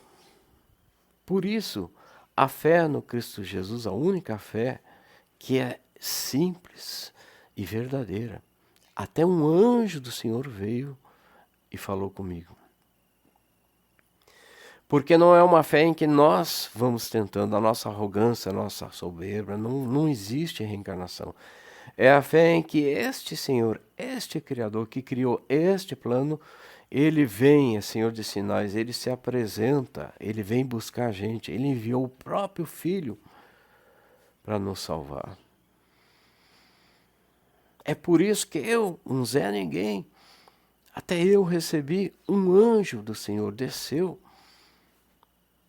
Speaker 1: Por isso, a fé no Cristo Jesus, a única fé que é simples e verdadeira. Até um anjo do Senhor veio e falou comigo. Porque não é uma fé em que nós vamos tentando, a nossa arrogância, a nossa soberba, não existe reencarnação. É a fé em que este Senhor, este Criador que criou este plano, Ele vem, é Senhor de sinais, Ele se apresenta, Ele vem buscar a gente, Ele enviou o próprio Filho para nos salvar. É por isso que eu, um Zé Ninguém, até eu recebi um anjo do Senhor, desceu,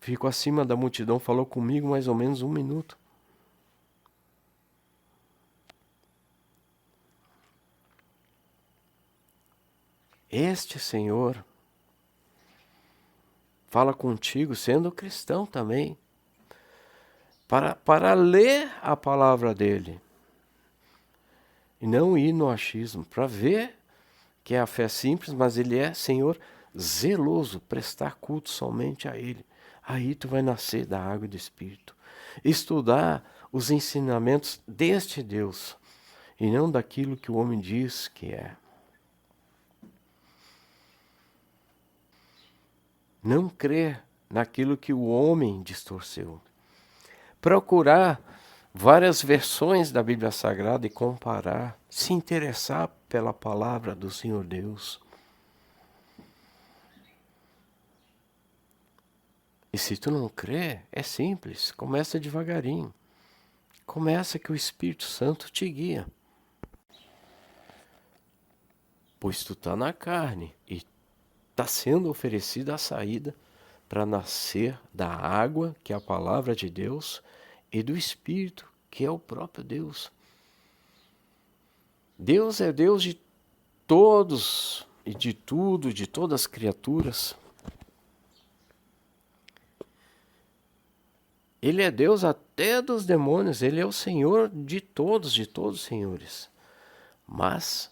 Speaker 1: ficou acima da multidão, falou comigo mais ou menos 1 minuto. Este Senhor fala contigo, sendo cristão também, para ler a palavra dele. E não ir no achismo, para ver que é a fé simples, mas ele é Senhor zeloso, prestar culto somente a ele. Aí tu vai nascer da água e do Espírito. Estudar os ensinamentos deste Deus, e não daquilo que o homem diz que é. Não crer naquilo que o homem distorceu. Procurar várias versões da Bíblia Sagrada e comparar, se interessar pela palavra do Senhor Deus. E se tu não crê, é simples, começa devagarinho. Começa que o Espírito Santo te guia. Pois tu está na carne e está sendo oferecida a saída para nascer da água, que é a palavra de Deus, e do Espírito, que é o próprio Deus. Deus é Deus de todos e de tudo, de todas as criaturas. Ele é Deus até dos demônios, Ele é o Senhor de todos os senhores. Mas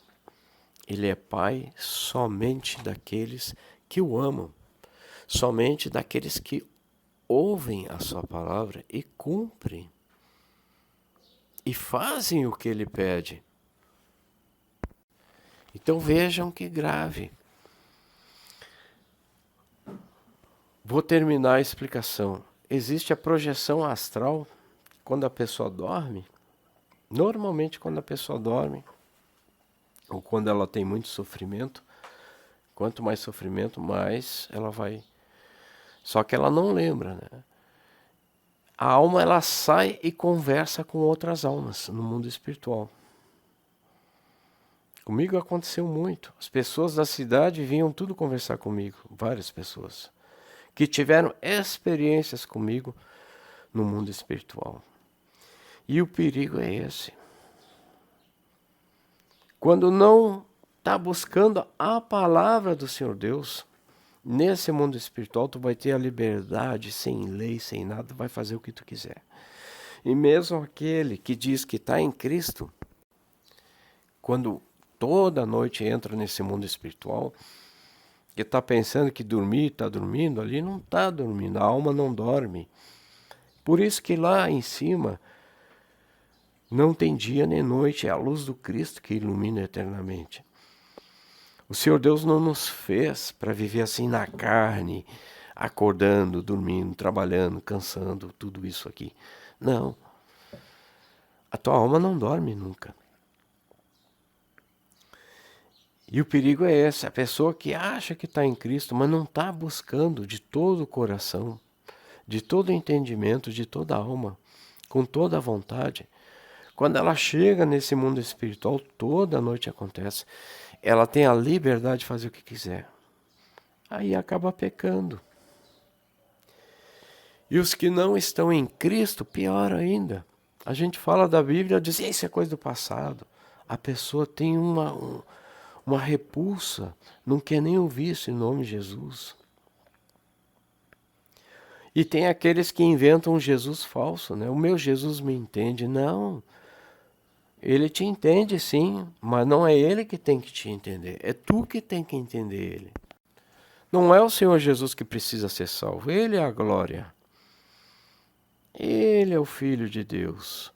Speaker 1: Ele é Pai somente daqueles que o amam, somente daqueles que ouvem a sua palavra e cumprem, e fazem o que Ele pede. Então vejam que grave. Vou terminar a explicação. Existe a projeção astral quando a pessoa dorme. Normalmente quando a pessoa dorme, ou quando ela tem muito sofrimento, quanto mais sofrimento, mais ela vai. Só que ela não lembra, né? A alma ela sai e conversa com outras almas no mundo espiritual. Comigo aconteceu muito. As pessoas da cidade vinham tudo conversar comigo, várias pessoas, que tiveram experiências comigo no mundo espiritual. E o perigo é esse. Quando não está buscando a palavra do Senhor Deus, nesse mundo espiritual tu vai ter a liberdade, sem lei, sem nada, vai fazer o que tu quiser. E mesmo aquele que diz que está em Cristo, quando toda noite entra nesse mundo espiritual, que está pensando que dormir, está dormindo ali, não está dormindo, a alma não dorme. Por isso que lá em cima não tem dia nem noite, é a luz do Cristo que ilumina eternamente. O Senhor Deus não nos fez para viver assim na carne, acordando, dormindo, trabalhando, cansando, tudo isso aqui. Não. A tua alma não dorme nunca. E o perigo é esse, a pessoa que acha que está em Cristo, mas não está buscando de todo o coração, de todo o entendimento, de toda a alma, com toda a vontade. Quando ela chega nesse mundo espiritual, toda noite acontece, ela tem a liberdade de fazer o que quiser. Aí acaba pecando. E os que não estão em Cristo, pior ainda. A gente fala da Bíblia e diz, isso é coisa do passado. A pessoa tem uma repulsa, não quer nem ouvir esse nome Jesus. E tem aqueles que inventam um Jesus falso, né? O meu Jesus me entende. Não, ele te entende sim, mas não é ele que tem que te entender, é tu que tem que entender ele. Não é o Senhor Jesus que precisa ser salvo, ele é a glória. Ele é o Filho de Deus,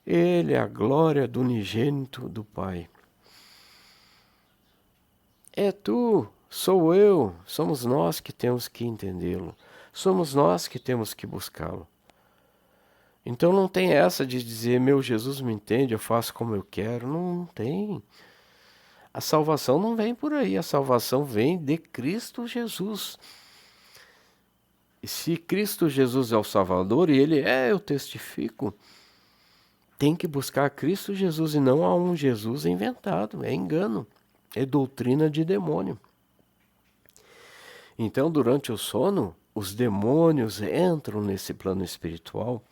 Speaker 1: ele é a glória do unigênito do Pai. É tu, sou eu, somos nós que temos que entendê-lo. Somos nós que temos que buscá-lo. Então não tem essa de dizer, meu Jesus me entende, eu faço como eu quero. Não tem. A salvação não vem por aí, a salvação vem de Cristo Jesus. E se Cristo Jesus é o Salvador, e Ele é, eu testifico, tem que buscar Cristo Jesus e não a um Jesus inventado, é engano. É doutrina de demônio. Então, durante o sono, os demônios entram nesse plano espiritual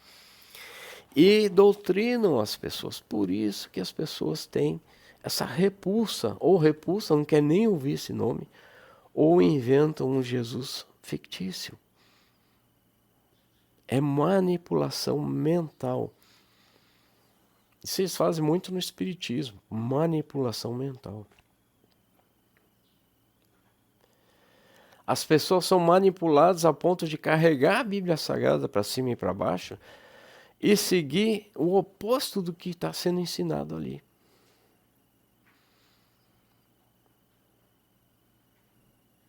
Speaker 1: e doutrinam as pessoas. Por isso que as pessoas têm essa repulsa, ou repulsa, não quer nem ouvir esse nome, ou inventam um Jesus fictício. É manipulação mental. Isso eles fazem muito no espiritismo, manipulação mental. As pessoas são manipuladas a ponto de carregar a Bíblia Sagrada para cima e para baixo e seguir o oposto do que está sendo ensinado ali.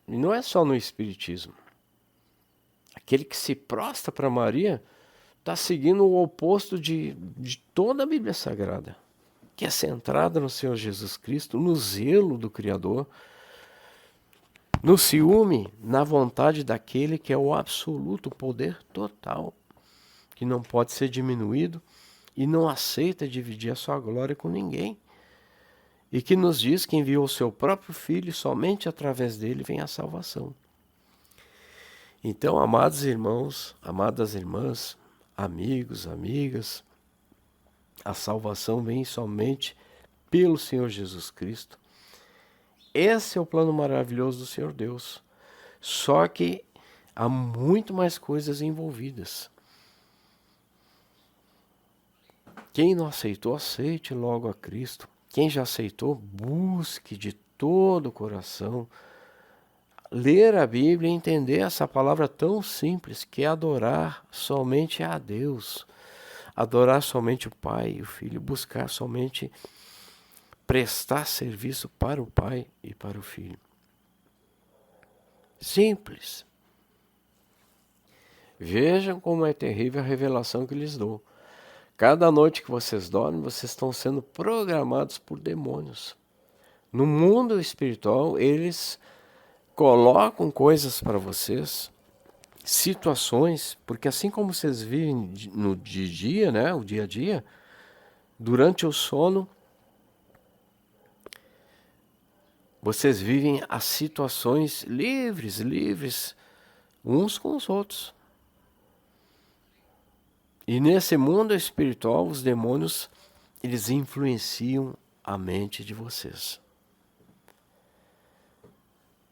Speaker 1: E não é só no Espiritismo. Aquele que se prostra para Maria está seguindo o oposto de toda a Bíblia Sagrada, que é centrada no Senhor Jesus Cristo, no zelo do Criador, no ciúme, na vontade daquele que é o absoluto poder total, que não pode ser diminuído e não aceita dividir a sua glória com ninguém. E que nos diz que enviou o seu próprio Filho e somente através dele vem a salvação. Então, amados irmãos, amadas irmãs, amigos, amigas, a salvação vem somente pelo Senhor Jesus Cristo. Esse é o plano maravilhoso do Senhor Deus. Só que há muito mais coisas envolvidas. Quem não aceitou, aceite logo a Cristo. Quem já aceitou, busque de todo o coração ler a Bíblia e entender essa palavra tão simples que é adorar somente a Deus. Adorar somente o Pai e o Filho. Buscar somente prestar serviço para o Pai e para o Filho. Simples. Vejam como é terrível a revelação que lhes dou. Cada noite que vocês dormem, vocês estão sendo programados por demônios. No mundo espiritual, eles colocam coisas para vocês, situações, porque assim como vocês vivem no dia, né, o dia a dia, durante o sono, vocês vivem as situações livres, uns com os outros. E nesse mundo espiritual, os demônios, eles influenciam a mente de vocês.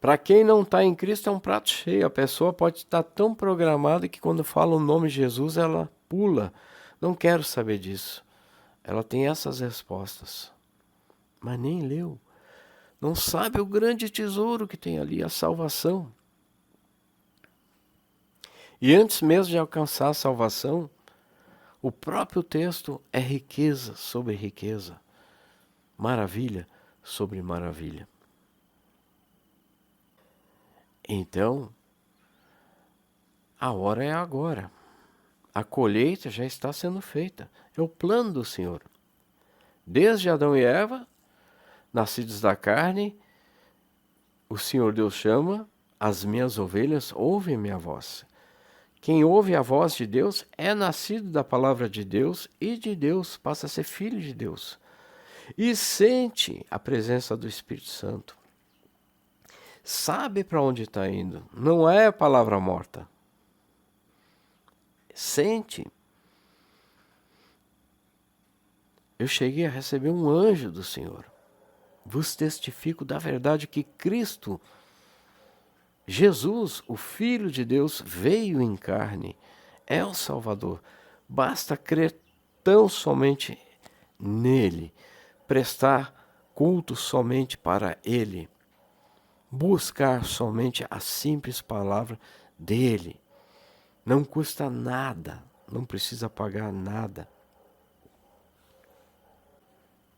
Speaker 1: Para quem não está em Cristo, é um prato cheio. A pessoa pode estar tão programada que quando fala o nome de Jesus, ela pula. Não quero saber disso. Ela tem essas respostas, mas nem leu. Não sabe o grande tesouro que tem ali, a salvação. E antes mesmo de alcançar a salvação, O próprio texto é riqueza sobre riqueza, maravilha sobre maravilha. Então, a hora é agora. A colheita já está sendo feita. É o plano do Senhor. Desde Adão e Eva, nascidos da carne, o Senhor Deus chama: as minhas ovelhas ouvem minha voz. Quem ouve a voz de Deus é nascido da palavra de Deus e de Deus passa a ser filho de Deus. E sente a presença do Espírito Santo. Sabe para onde está indo. Não é palavra morta. Sente. Eu cheguei a receber um anjo do Senhor. Vos testifico da verdade que Cristo, Jesus, o Filho de Deus, veio em carne. É o Salvador. Basta crer tão somente nele. Prestar culto somente para ele. Buscar somente a simples palavra dele. Não custa nada. Não precisa pagar nada.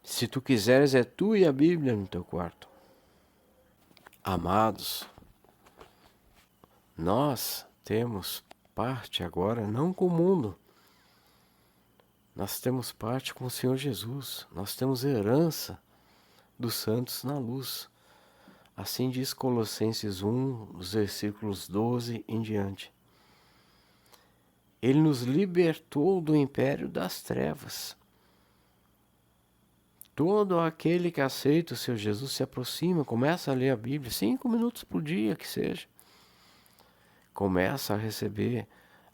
Speaker 1: Se tu quiseres, é tu e a Bíblia no teu quarto. Amados, nós temos parte agora não com o mundo. Nós temos parte com o Senhor Jesus. Nós temos herança dos santos na luz. Assim diz Colossenses 1, os versículos 12 em diante. Ele nos libertou do império das trevas. Todo aquele que aceita o Senhor Jesus se aproxima, começa a ler a Bíblia, 5 minutos por dia que seja. Começa a receber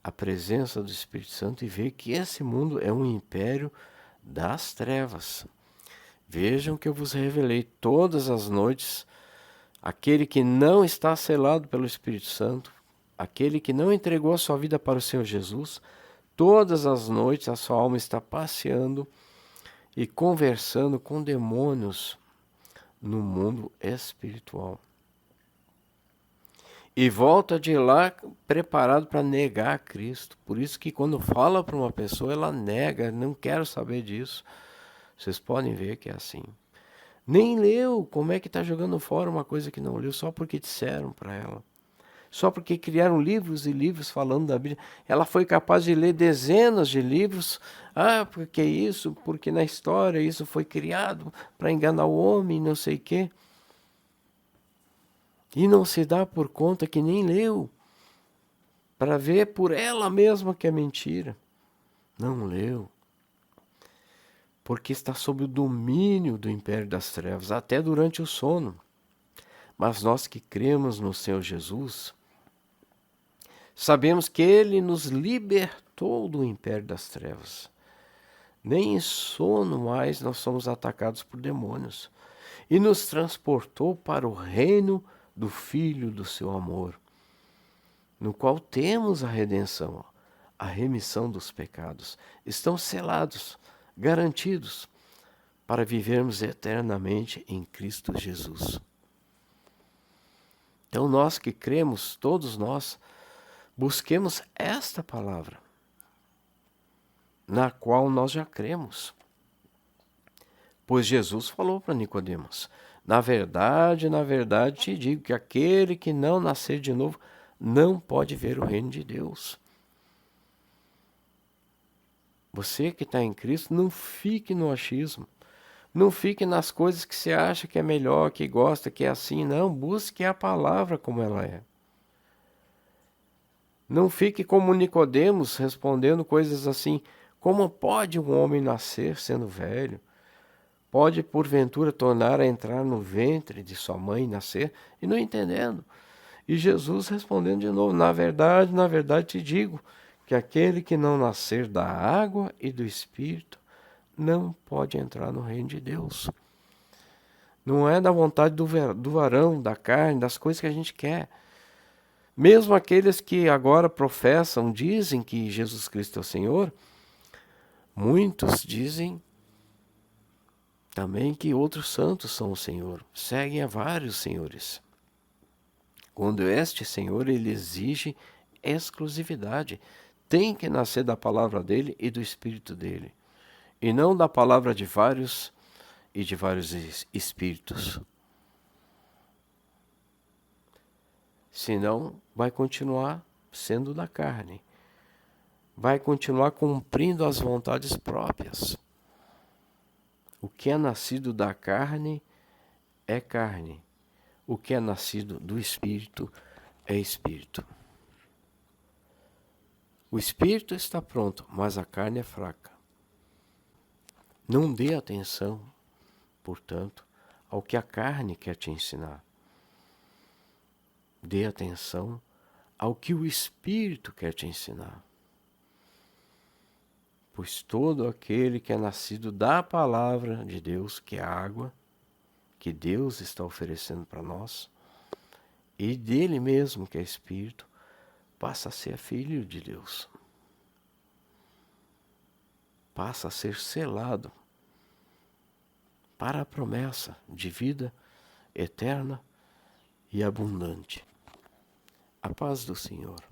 Speaker 1: a presença do Espírito Santo e vê que esse mundo é um império das trevas. Vejam que eu vos revelei todas as noites, aquele que não está selado pelo Espírito Santo, aquele que não entregou a sua vida para o Senhor Jesus, todas as noites a sua alma está passeando e conversando com demônios no mundo espiritual. E volta de lá preparado para negar Cristo. Por isso que quando fala para uma pessoa, ela nega, não quero saber disso. Vocês podem ver que é assim. Nem leu, como é que está jogando fora uma coisa que não leu, só porque disseram para ela. Só porque criaram livros e livros falando da Bíblia. Ela foi capaz de ler dezenas de livros. Porque isso, porque na história isso foi criado para enganar o homem, não sei o quê. E não se dá por conta que nem leu. Para ver por ela mesma que é mentira. Não leu. Porque está sob o domínio do império das trevas, até durante o sono. Mas nós que cremos no Senhor Jesus, sabemos que Ele nos libertou do império das trevas. Nem em sono mais nós somos atacados por demônios. E nos transportou para o reino do Filho do seu amor, no qual temos a redenção, a remissão dos pecados. Estão selados, garantidos, para vivermos eternamente em Cristo Jesus. Então nós que cremos, todos nós, busquemos esta palavra, na qual nós já cremos. Pois Jesus falou para Nicodemos: na verdade, te digo que aquele que não nascer de novo não pode ver o reino de Deus. Você que está em Cristo, não fique no achismo. Não fique nas coisas que você acha que é melhor, que gosta, que é assim. Não, busque a palavra como ela é. Não fique como Nicodemos respondendo coisas assim: como pode um homem nascer sendo velho? Pode, porventura, tornar a entrar no ventre de sua mãe e nascer? E não entendendo. E Jesus respondendo de novo: na verdade, te digo que aquele que não nascer da água e do Espírito não pode entrar no reino de Deus. Não é da vontade do varão, da carne, das coisas que a gente quer. Mesmo aqueles que agora professam, dizem que Jesus Cristo é o Senhor, muitos dizem também que outros santos são o Senhor. Seguem a vários senhores. Quando este Senhor, ele exige exclusividade. tem que nascer da palavra dele e do Espírito dele, e não da palavra de vários espíritos. Senão vai continuar sendo da carne, vai continuar cumprindo as vontades próprias. O que é nascido da carne é carne, o que é nascido do Espírito é Espírito. O Espírito está pronto, mas a carne é fraca. Não dê atenção, portanto, ao que a carne quer te ensinar. Dê atenção ao que o Espírito quer te ensinar. Pois todo aquele que é nascido da palavra de Deus, que é a água, que Deus está oferecendo para nós, e dele mesmo, que é Espírito, passa a ser filho de Deus. Passa a ser selado para a promessa de vida eterna e abundante. A paz do Senhor.